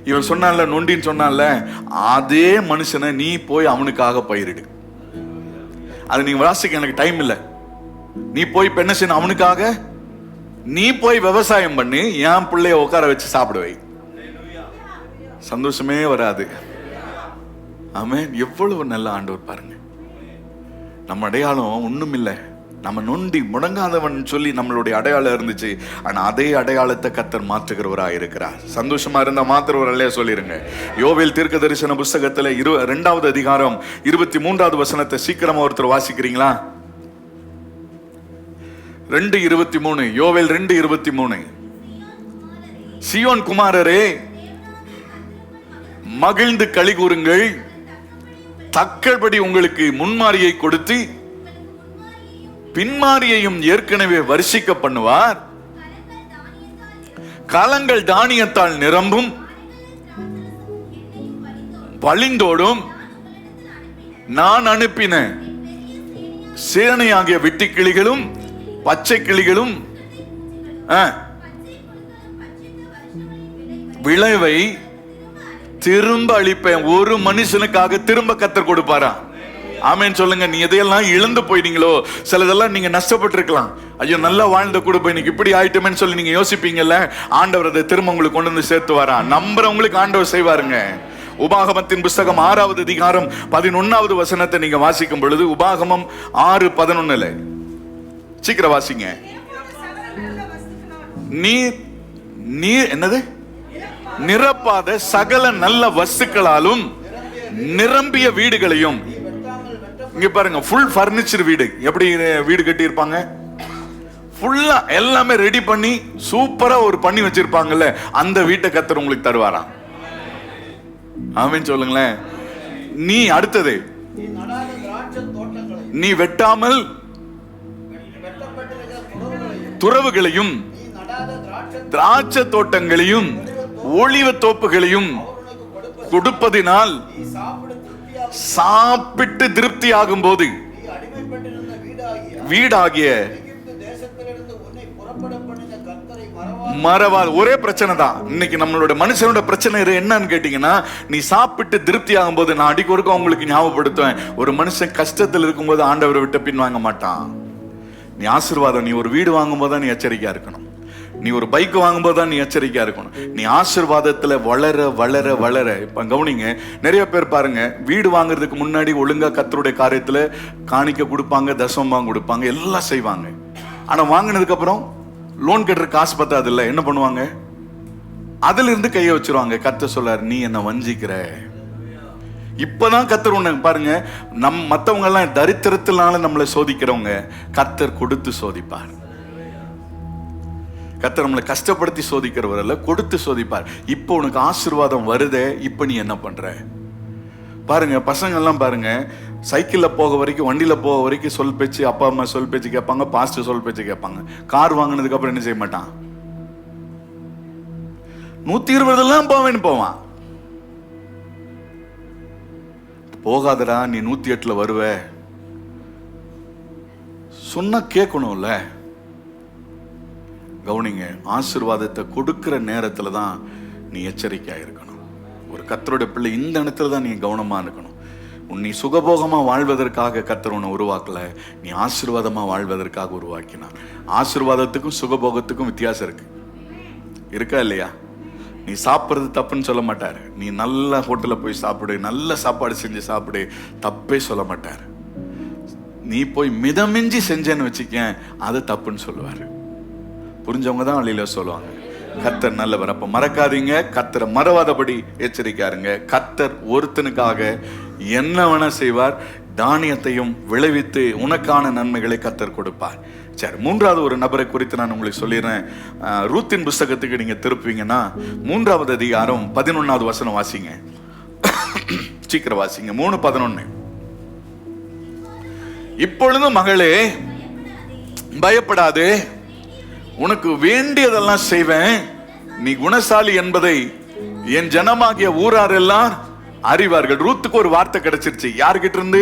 Speaker 1: இவன் சொன்னான்ல, நொண்டின்னு சொன்னான்ல, அதே மனுஷனை நீ போய் அவனுக்காக பயிரிடு. அது நீங்க வாசிக்க எனக்கு டைம் இல்லை. நீ போய் இப்ப என்ன செய்யணும்? அவனுக்காக நீ போய் விவசாயம் பண்ணி என் பிள்ளைய உட்கார வச்சு சாப்பிடுவை. சந்தோஷமே வராது. ஆமென். எவ்வளவு நல்ல ஆண்டவர் பாருங்க. நம்ம அடையாளம் ஒண்ணும் இல்லை. நம்ம நொண்டி முடங்காதவன் சொல்லி நம்மளுடைய அடையாளம் இருந்துச்சு. ஆனா அதே அடையாளத்தை கர்த்தர் மாற்றுகிறவராக இருக்கிறார். சந்தோஷமா இருந்தா மாற்றுறவர் இல்லையா சொல்லிருங்க. யோவேல் தீர்க்க தரிசன புஸ்தகத்துல 2வது அதிகாரம் 23வது வசனத்தை சீக்கிரமா ஒருத்தர் வாசிக்கிறீங்களா? 2:23. யோவேல் 2:23. சீயோன் குமாரரே, மகிழ்ந்து களி கூறுங்கள், தக்கபடி உங்களுக்கு முன்மாரியை கொடுத்து பின்மாரியையும் ஏற்கனவே வருஷிக்க பண்ணுவார். கலங்கள் தானியத்தால் நிரம்பும், வழிந்தோடும். நான் அனுப்பின சேனையாகிய வெட்டி கிளிகளும் பச்சை கிளிகளும் விளைவை திரும்ப அளிப்பேன். ஒரு மனுஷனுக்காக திரும்ப கர்த்தர் கொடுப்பாரா? ஆமென் சொல்லுங்க. நீ எதையெல்லாம் இழந்து போயிட்டீங்களோ, சிலதெல்லாம் நீங்க நஷ்டப்பட்டு இருக்கலாம். ஐயோ நல்லா வாழ்ந்த குடும்பம் இன்னைக்கு இப்படி ஆயிட்டுமேன்னு சொல்லி நீங்க யோசிப்பீங்கல்ல. ஆண்டவர் அதை திரும்ப உங்களுக்கு கொண்டு வந்து சேர்த்து வரா. நம்புறவங்களுக்கு ஆண்டவர் செய்வாருங்க. உபாகமத்தின் புஸ்தகம் 6வது அதிகாரம் 11வது வசனத்தை நீங்க வாசிக்கும் பொழுது, உபாகமம் 6:11 சீக்கிரம் வாசிங்க. நீ என்னது? நிரப்பாத சகல நல்ல வஸ்துக்களாலும் நிரம்பிய வீடுகளையும். இங்க பாருங்க, ஃபுல் பர்னிச்சர் வீடு. எப்படி வீடு கட்டி இருப்பாங்க? ஃபுல்லா எல்லாமே ரெடி பண்ணி சூப்பரா ஒரு பண்ணி வச்சிருப்பாங்கல்ல, அந்த வீட்டை கர்த்தர் உங்களுக்கு தருவாராம். ஆமென் சொல்லுங்களேன். நீ அடுத்தது, நீ வெட்டாமல் துறவுகளையும் திராட்சை தோட்டங்களையும் ஒலிவ தோப்புகளையும் கொடுப்பதினால் சாப்பிட்டு திருப்தி ஆகும் போது வீடாகிய மறவாது. ஒரே பிரச்சனை தான் இன்னைக்கு நம்மளோட மனுஷனோட பிரச்சனை என்னன்னு கேட்டீங்கன்னா, நீ சாப்பிட்டு திருப்தி ஆகும் போது, நான் அடிக்க ஒருக்க உங்களுக்கு ஞாபகப்படுத்துவேன், ஒரு மனுஷன் கஷ்டத்தில் இருக்கும்போது ஆண்டவரை விட்டு பின் வாங்க மாட்டான். நீ ஆசீர்வாதம், நீ ஒரு வீடு வாங்கும் போது தான் நீ எச்சரிக்கையா இருக்கணும். நீ ஒரு பைக் வாங்கும்போது தான் நீ எச்சரிக்கையா இருக்கணும். நீ ஆசீர்வாதத்துல வளர வளர வளர. இப்ப கவனிங்க, நிறைய பேர் பாருங்க, வீடு வாங்குறதுக்கு முன்னாடி ஒழுங்கா கர்த்தருடைய காரியத்துல காணிக்க கொடுப்பாங்க, தசமம் கொடுப்பாங்க, எல்லாம் செய்வாங்க. ஆனா வாங்கினதுக்கு அப்புறம் லோன் கட்டுற காசு பத்தாது இல்ல, என்ன பண்ணுவாங்க? அதுல இருந்து கையை வச்சிருவாங்க. கர்த்தர் சொல்றாரு, நீ என்ன வஞ்சிக்கிற. இப்பதான் கர்த்தர் உன்னை பாருங்க, மத்தவங்க எல்லாம் தரித்திரத்தினால நம்மளை சோதிக்கிறவங்க, கர்த்தர் கொடுத்து சோதிப்பார். கர்த்தர் நம்மளை கஷ்டப்படுத்தி சோதிக்கிறவர் அல்ல, கொடுத்து சோதிப்பார். இப்போ உனக்கு ஆசீர்வாதம் வருதே, இப்ப நீ என்ன பண்ற பாருங்க. பசங்க எல்லாம் பாருங்க, சைக்கிள்ல போக வரைக்கும், வண்டியில போக வரைக்கும் சொல் பேச்சு, அப்பா அம்மா சொல் பேச்சு கேட்பாங்க, பாஸ்டர் சொல் பேச்சு கேட்பாங்க. கார் வாங்கினதுக்கு அப்புறம் என்ன செய்ய மாட்டான்? 120 போவேன்னு போவான். போகாதடா, நீ 108 வருவ சொன்னா கேட்கணும்ல. கவனிங்க, ஆசீர்வாதத்தை கொடுக்கிற நேரத்துல தான் நீ எச்சரிக்கையா இருக்கணும். ஒரு கர்த்தருடைய பிள்ளை இந்த இடத்துல தான் நீ கவனமா இருக்கணும். நீ சுகபோகமா வாழ்வதற்காக கர்த்தர் உன்னை உருவாக்கல, நீ ஆசீர்வாதமா வாழ்வதற்காக உருவாக்கினார். ஆசீர்வாதத்துக்கும் சுகபோகத்துக்கும் வித்தியாசம் இருக்கா இல்லையா? நீ சாப்பிட்றது தப்புன்னு சொல்ல மாட்டாரு. நீ நல்ல ஹோட்டல்ல போய் சாப்பிடு, நல்ல சாப்பாடு செஞ்சு சாப்பிடு, தப்பே சொல்ல மாட்டாரு. நீ போய் மிதமிஞ்சி செஞ்சேன்னு வச்சுக்க, அது தப்புன்னு சொல்லுவாரு. புரிஞ்சவங்க தான் வழியில சொல்லுவாங்க. கர்த்தர் நல்லவர். அப்ப மறக்காதீங்க, கர்த்தரை மறவாதபடி எச்சரிக்காருங்க. கர்த்தர் ஒருத்தனுக்காக என்ன வேணா செய்வார். தானியத்தையும் விளைவித்து உனக்கான நன்மைகளை கர்த்தர் கொடுப்பார். சரி, 3வது ஒரு நபரை குறித்து நான் உங்களுக்கு சொல்லிடுறேன். ரூத்தின் புஸ்தகத்துக்கு நீங்க திருப்புவீங்கன்னா 3வது அதிகாரம் 11வது வசனம் வாசிங்க. சீக்கிரம் வாசிங்க. 3:11. இப்பொழுது மகளே பயப்படாதே, உனக்கு வேண்டியதெல்லாம் செய்வேன், நீ குணசாலி என்பதை என் ஜனமாகிய ஊரார் எல்லாம் அறிவார்கள். ரூத்துக்கு ஒரு வார்த்தை கிடைச்சிருச்சு. யாருகிட்ட இருந்து?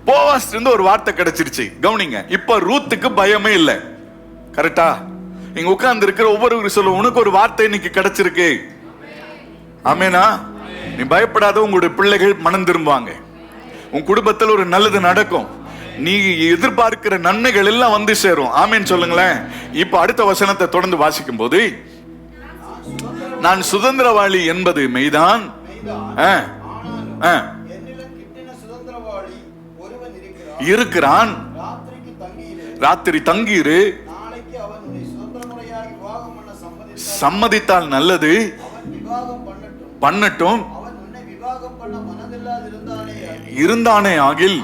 Speaker 1: போவாஸ் இருந்து ஒரு வார்த்தை கிடைச்சிருச்சு. கவனிங்க, இப்ப ரூத்துக்கு பயமே இல்லை. கரெக்டா? இங்க உட்கார்ந்து இருக்கிற ஒவ்வொரு சொல்ல, உனக்கு ஒரு வார்த்தை இன்னைக்கு கிடைச்சிருக்கு. ஆமேனா? நீ பயப்படாத, உங்களுடைய பிள்ளைகள் மனம் திரும்புவாங்க, உன் குடும்பத்தில் ஒரு நல்லது நடக்கும், நீ எதிர்பார்க்கிற நன்மைகள் எல்லாம் வந்து சேரும். ஆமேன் சொல்லுங்களேன். இப்ப அடுத்த வசனத்தை தொடர்ந்து வாசிக்கும் போது, நான் சுதந்திரவாளி என்பது மெய்தான், இருக்கிறான், ராத்திரி தங்கியிரு, சம்மதித்தால் நல்லது, பண்ணட்டும், இருந்தானே ஆகில்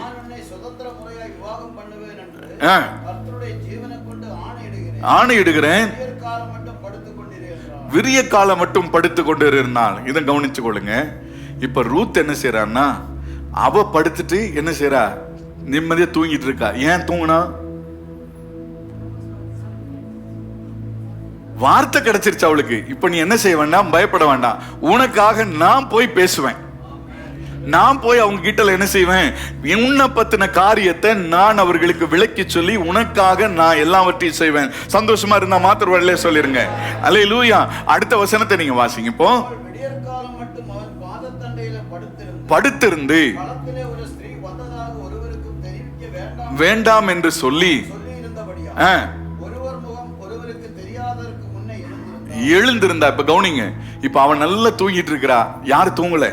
Speaker 1: ஆணையிடுகிறேன், விரிய காலம் மட்டும் படுத்து கொண்டு இருந்தாள். இதை கவனிச்சு கொள்ளுங்க. இப்ப ரூத் என்ன செய்யறான்னா, அவ படுத்துட்டு என்ன செய்யறா, நிம்மதியா தூங்கிட்டு இருக்கா. ஏன் தூங்கினா? வார்த்தை கிடைச்சிருச்சு அவளுக்கு. இப்ப நீ என்ன செய்ய வேண்டாம், பயப்பட வேண்டாம். உனக்காக நான் போய் பேசுவேன், நான் போய் அவங்க கிட்ட என்ன செய்வேன், உன்னை பத்தின காரியத்தை நான் அவர்களுக்கு விளக்கி சொல்லி உனக்காக நான் எல்லாவற்றையும் செய்வேன். சந்தோஷமா இருந்தா மாத்திர வரல சொல்லிருங்க. அல்லேலூயா. அடுத்த வசனத்தை நீங்க வாசிங்க. இப்போ படுத்திருந்து வேண்டாம் என்று சொல்லி எழுந்திருந்தா. இப்ப கவனிங்க, இப்ப அவன் நல்லா தூங்கிட்டு இருக்கிறா. யாரு தூங்கல?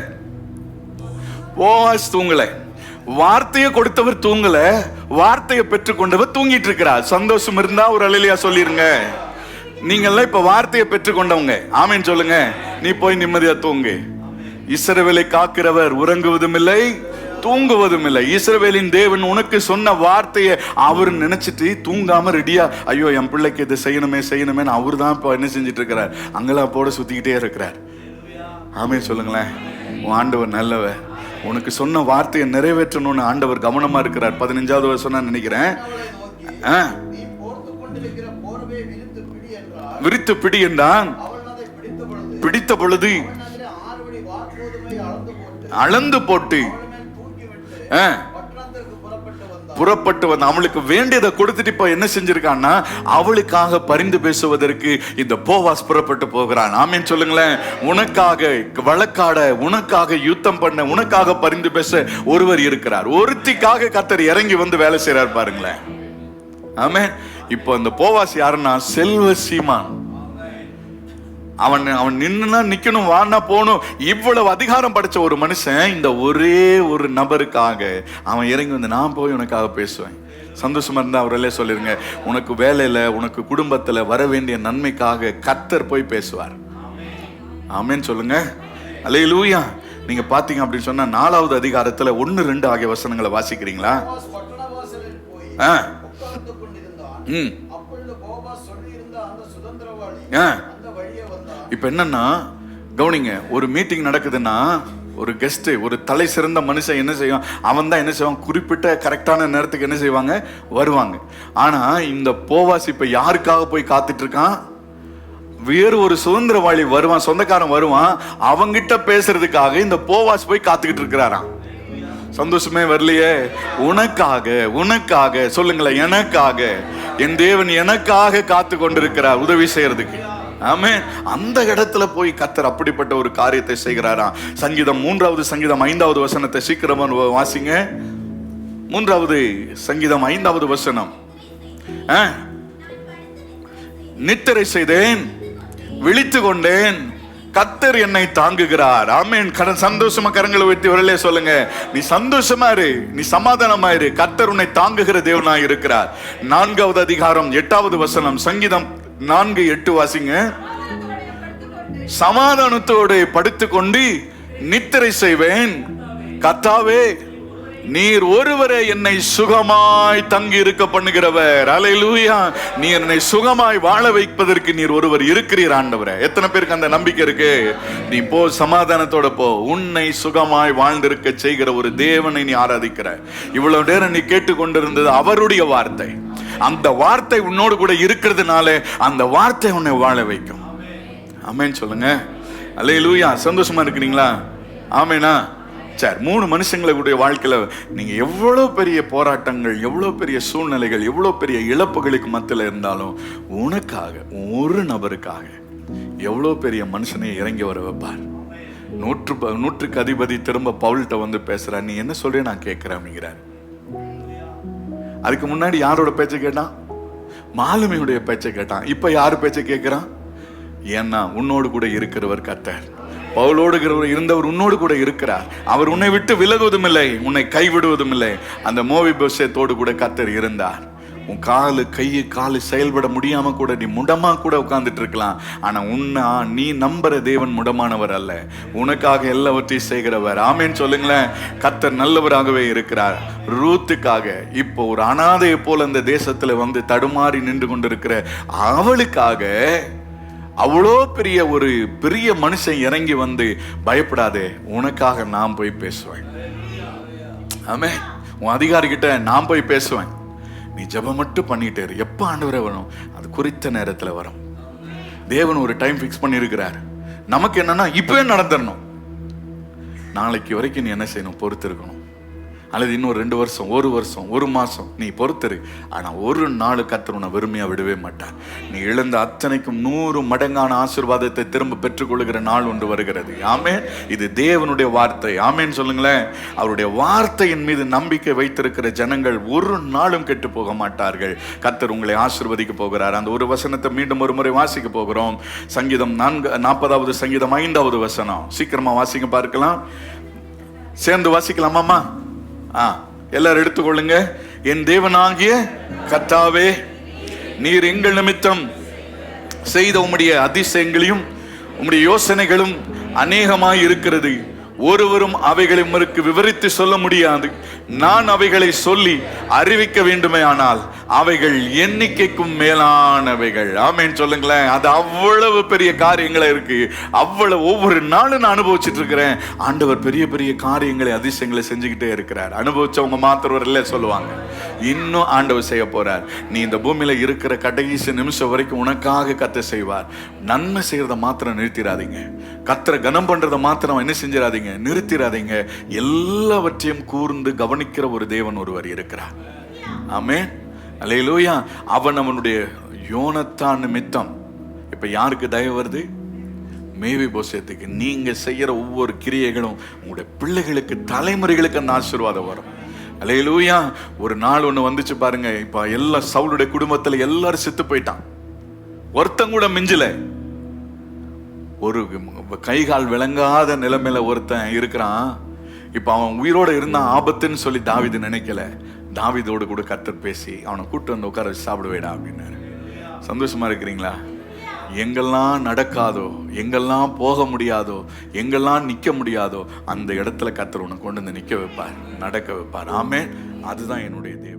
Speaker 1: போவாஸ் தூங்கல. வார்த்தையை கொடுத்தவர் தூங்கல, வார்த்தையை பெற்றுக்கொண்டவர் தூங்கிட்டு இருக்கிறார். சந்தோஷம் இருந்தா ஒரு அல்லேலூயா சொல்லிருங்க. நீங்கெல்லாம் இப்ப வார்த்தையை பெற்றுக்கொண்டவங்க, ஆமென் சொல்லுங்க. நீ போய் நிம்மதியா தூங்கு. இஸ்ரவேலை காக்கிறவர் உறங்குவதும் இல்லை தூங்குவதும் இல்லை. இஸ்ரவேலின் தேவன் உனக்கு சொன்ன வார்த்தையை அவர் நினைச்சிட்டு தூங்காம ரெடியா, ஐயோ என் பிள்ளைக்கு இதை செய்யணுமே செய்யணுமே அவர் தான் இப்ப என்ன செஞ்சிட்டு இருக்கிறார், அங்கெல்லாம் போட சுத்திக்கிட்டே இருக்கிறார். ஆமென் சொல்லுங்களேன். ஆண்டவர் நல்லவர். உனக்கு சொன்ன வார்த்தையை நிறைவேற்றணும்னு ஆண்டவர் கவனமா இருக்கிறார். 15வது வசனம் நினைக்கிறேன். விரித்து பிடி என்றான். பிடித்த பொழுது அளந்து போட்டு புறப்பட்டு வந்து அவளுக்கு வேண்டியதை கொடுத்துட்டு இப்ப என்ன செஞ்சிருக்கான்னா, அவளுக்காக பரிந்து பேசுவதற்கு இந்த போவாஸ் புறப்பட்டு போகிறான். ஆமென் சொல்லுங்களேன். உனக்காக வழக்காட, உனக்காக யுத்தம் பண்ண, உனக்காக பரிந்து பேச ஒருவர் இருக்கிறார். ஒருத்திக்காக கர்த்தர் இறங்கி வந்து வேலை செய்யறார் பாருங்களேன். ஆமென். இப்போ இந்த போவாஸ் யாருன்னா, செல்வ சீமான். அவன் நின்னா நிக்கணும், வானா போகணும், இவ்வளவு அதிகாரம் படைச்ச ஒரு மனுஷன் இந்த ஒரே ஒரு நபருக்காக அவன் இறங்கி வந்து நான் போய் உனக்காக பேசுவேன். சந்தோஷமா இருந்தா அவரெல்லாம் சொல்லிருங்க. உனக்கு வேலையில, உனக்கு குடும்பத்துல வர வேண்டிய நன்மைக்காக கர்த்தர் போய் பேசுவார். ஆமென் சொல்லுங்க. அல்லேலூயா. நீங்க பாத்தீங்க அப்படின்னு சொன்னா 4வது அதிகாரத்துல 1-2 ஆகிய வசனங்களை வாசிக்கிறீங்களா? இப்ப என்னன்னா கவனிங்க, ஒரு மீட்டிங் நடக்குதுன்னா ஒரு கெஸ்ட், ஒரு தலை சிறந்த மனுஷன் என்ன செய்வான், அவன் தான் என்ன செய்வான், குறிப்பிட்ட கரெக்டான நேரத்துக்கு என்ன செய்வாங்க, வருவாங்க. ஆனா இந்த போவாஸ் இப்ப யாருக்காக போய் காத்துட்டு இருக்கான்? வேறு ஒரு சுதந்திரவாளி வருவான், சொந்தக்காரன் வருவான், அவங்கிட்ட பேசுறதுக்காக இந்த போவாஸ் போய் காத்துக்கிட்டு இருக்கிறாராம். சந்தோஷமே வரலையே? உனக்காக, உனக்காக சொல்லுங்களேன், எனக்காக, என் தேவன் எனக்காக காத்து கொண்டிருக்கிறார் உதவி செய்யறதுக்கு. ஆமென். அந்த இடத்துல போய் கர்த்தர் அப்படிப்பட்ட ஒரு காரியத்தை செய்கிறாராம். சங்கீதம் 3வது சங்கீதம் 5வது வசனத்தை சீக்கிரமா வாசிங்க. 3வது சங்கீதம் 5வது வசனம். நித்திரை செய்தேன், விழித்து கொண்டேன், கர்த்தர் என்னை தாங்குகிறார். ஆமென். சந்தோஷமா கரங்களை உயர்த்தி வரலே சொல்லுங்க. நீ சந்தோஷமா இரு, நீ சமாதானமா இரு, கர்த்தர் உன்னை தாங்குகிற தேவனாய் இருக்கிறார். 4வது அதிகாரம் 8வது வசனம். சங்கீதம் 4:8 வாசிங்க. சமாதானத்தோடு படுத்துக்கொண்டு நித்திரை செய்வேன், கர்த்தாவே நீர் ஒருவரே என்னை சுகமாய் தங்கி இருக்க பண்ணுகிறவர். அல்லேலூயா. நீ என்னை சுகமாய் வாழ வைப்பதற்கு நீர் ஒருவர் இருக்கிறீர் ஆண்டவரே. எத்தனை பேருக்கு அந்த நம்பிக்கை இருக்கு? நீ போ, சமாதானத்தோட போ. உன்னை சுகமாய் வாழ்ந்திருக்க செய்கிற ஒரு தேவனை நீ ஆராதிக்கிற. இவ்வளவு நேரம் நீ கேட்டுக்கொண்டிருந்தது அவருடைய வார்த்தை. அந்த வார்த்தை உன்னோடு கூட இருக்கிறதுனால அந்த வார்த்தை உன்னை வாழ வைக்கும். ஆமென் சொல்லுங்க. அல்லேலூயா. சந்தோஷமா இருக்கிறீங்களா? ஆமெனா? சரி, 3 மனுஷங்களுடைய வாழ்க்கையில நீங்க எவ்வளவு பெரிய போராட்டங்கள், எவ்வளவு பெரிய சூழ்நிலைகள், எவ்வளவு பெரிய இழப்புகளுக்கு மத்தியில இருந்தாலும் உனக்காக, ஒரு நபருக்காக எவ்வளவு பெரிய மனுஷனை இறங்கி வர வைப்பார். 100க்கு அதிபதி திரும்ப பவுல்கிட்ட வந்து பேசுறார். நீ என்ன சொல்ற, நான் கேட்கிறேன் அப்படிங்கிறார். அதுக்கு முன்னாடி யாரோட பேச்சை கேட்டான்? மாலுமியுடைய பேச்சை கேட்டான். இப்ப யாரு பேச்சை கேட்கிறான்? ஏன்னா உன்னோடு கூட இருக்கிறவர் கர்த்தர். பவுலோடு இருந்தவர் உன்னோடு கூட இருக்கிறார். அவர் உன்னை விட்டு விலகுவதும் இல்லை, உன்னை கைவிடுவதும் இல்லை. அந்த மோவிபோசேத்தோடு கூட கர்த்தர் இருந்தார். உன் காலு செயல்பட முடியாம கூட நீ முடமா கூட உட்கார்ந்துட்டு இருக்கலாம். ஆனா நீ நம்புற தேவன் முடமானவர் அல்ல, உனக்காக எல்லாவற்றையும் செய்கிறவர். ஆமென் சொல்லுங்களேன். கர்த்தர் நல்லவராகவே இருக்கிறார். ரூத்துக்காக இப்போ ஒரு அனாதையை போல அந்த தேசத்துல வந்து தடுமாறி நின்று கொண்டிருக்கிற அவளுக்காக அவ்வளோ பெரிய மனுஷன் இறங்கி வந்து, பயப்படாதே, உனக்காக நான் போய் பேசுவேன். ஆமே, உன் அதிகாரி கிட்ட நான் போய் பேசுவேன், நீ ஜெபம் மட்டும் பண்ணிட்டே இரு. எப்ப ஆண்டவரே வரும்? அது குறித்த நேரத்துல வரும். தேவன் ஒரு டைம் ஃபிக்ஸ் பண்ணி இருக்கிறார். நமக்கு என்னன்னா இப்பவே நடந்துடணும். நாளைக்கு வரைக்கும் நீ என்ன செய்யணும்? பொறுத்து இருக்கணும். அல்லது இன்னும் 2 வருஷம், 1 வருஷம், 1 மாசம் நீ பொறுத்துரு. ஆனா ஒரு நாள் கர்த்தர் உன்னை வெறுமையா விடவே மாட்டார். நீ இழந்த அத்தனைக்கும் 100 மடங்கான ஆசீர்வாதத்தை திரும்ப பெற்றுக்கொள்கிற நாள் ஒன்று வருகிறது. ஆமென். இது தேவனுடைய வார்த்தை. ஆமென் சொல்லுங்களேன். அவருடைய வார்த்தையின் மீது நம்பிக்கை வைத்திருக்கிற ஜனங்கள் ஒரு நாளும் கெட்டு போக மாட்டார்கள். கர்த்தர் உங்களை ஆசீர்வதிக்க போகிறார். அந்த ஒரு வசனத்தை மீண்டும் ஒரு முறை வாசிக்க போகிறோம். சங்கீதம் 40வது சங்கீதம் 5வது வசனம். சீக்கிரமா வாசிக்க பார்க்கலாம். சேர்ந்து வாசிக்கலாமாமா? எல்லாரும் எடுத்துக்கொள்ளுங்க. என் தேவனாகிய கர்த்தாவே, நீர் எங்கள் நிமித்தம் செய்த உம்முடைய அதிசயங்களையும் உம்முடைய யோசனைகளும் அநேகமாய் இருக்கிறது. ஒருவரும் அவைகளை உமக்கு விவரித்து சொல்ல முடியாது. நான் அவைகளை சொல்லி அறிவிக்க வேண்டுமே ஆனால் அவைகள் எண்ணிக்கைக்கும் மேலானவைகள். ஆமென் சொல்லுங்களேன். அது அவ்வளவு பெரிய காரியங்களா இருக்கு. அவ்வளவு ஒவ்வொரு நாளும் நான் அனுபவிச்சுட்டு இருக்கிறேன். ஆண்டவர் பெரிய பெரிய காரியங்களை, அதிசயங்களை செஞ்சுக்கிட்டே இருக்கிறார். அனுபவிச்சவங்க மாத்திரம் இல்லை சொல்லுவாங்க, இன்னும் ஆண்டவர் செய்ய போறார். நீ இந்த பூமியில இருக்கிற கடைசி நிமிஷம் வரைக்கும் உனக்காக கர்த்தர் செய்வார். நன்மை செய்யறத மாத்திரம் நிறுத்திடாதீங்க. கர்த்தரை கனம் பண்றதை மாத்திரம் என்ன செஞ்சிடாதீங்க, நிறுத்திடாதீங்க. எல்லாவற்றையும் கூர்ந்து கவனிக்கிற ஒரு தேவன் ஒருவர் இருக்கிறார். ஆமென். அல்லேலூயா. அவன் அவனுடைய யோனத்தான் நிமித்தம் இப்ப யாருக்கு தயவு வருது? மேவிபோசேத்துக்கு. நீங்க செய்யற ஒவ்வொரு கிரியைகளும் உங்களுடைய பிள்ளைகளுக்கு, தலைமுறைகளுக்கு அந்த ஆசீர்வாதம் வரும். அல்லேலூயா. ஒரு நாள் ஒண்ணு வந்துச்சு பாருங்க. இப்ப எல்லா சவுலுடைய குடும்பத்துல எல்லாரும் செத்து போயிட்டான். ஒருத்தன் கூட மிஞ்சல. ஒரு கைகால் விளங்காத நிலைமையில ஒருத்தன் இருக்கிறான். இப்ப அவன் உயிரோட இருந்தான், ஆபத்துன்னு சொல்லி தாவீது நினைக்கல. தாவீதோடு கூட கர்த்தர் பேசி அவனை கூட்டு வந்து உட்கார வச்சு சாப்பிடுவேடா அப்படின்னாரு. சந்தோஷமா இருக்கிறீங்களா? எங்கெல்லாம் நடக்காதோ, எங்கெல்லாம் போக முடியாதோ, எங்கெல்லாம் நிக்க முடியாதோ அந்த இடத்துல கர்த்தர் உன்னை கொண்டு வந்து நிக்க வைப்பார், நடக்க வைப்பார். ஆமென். அதுதான் என்னுடைய தேவன்.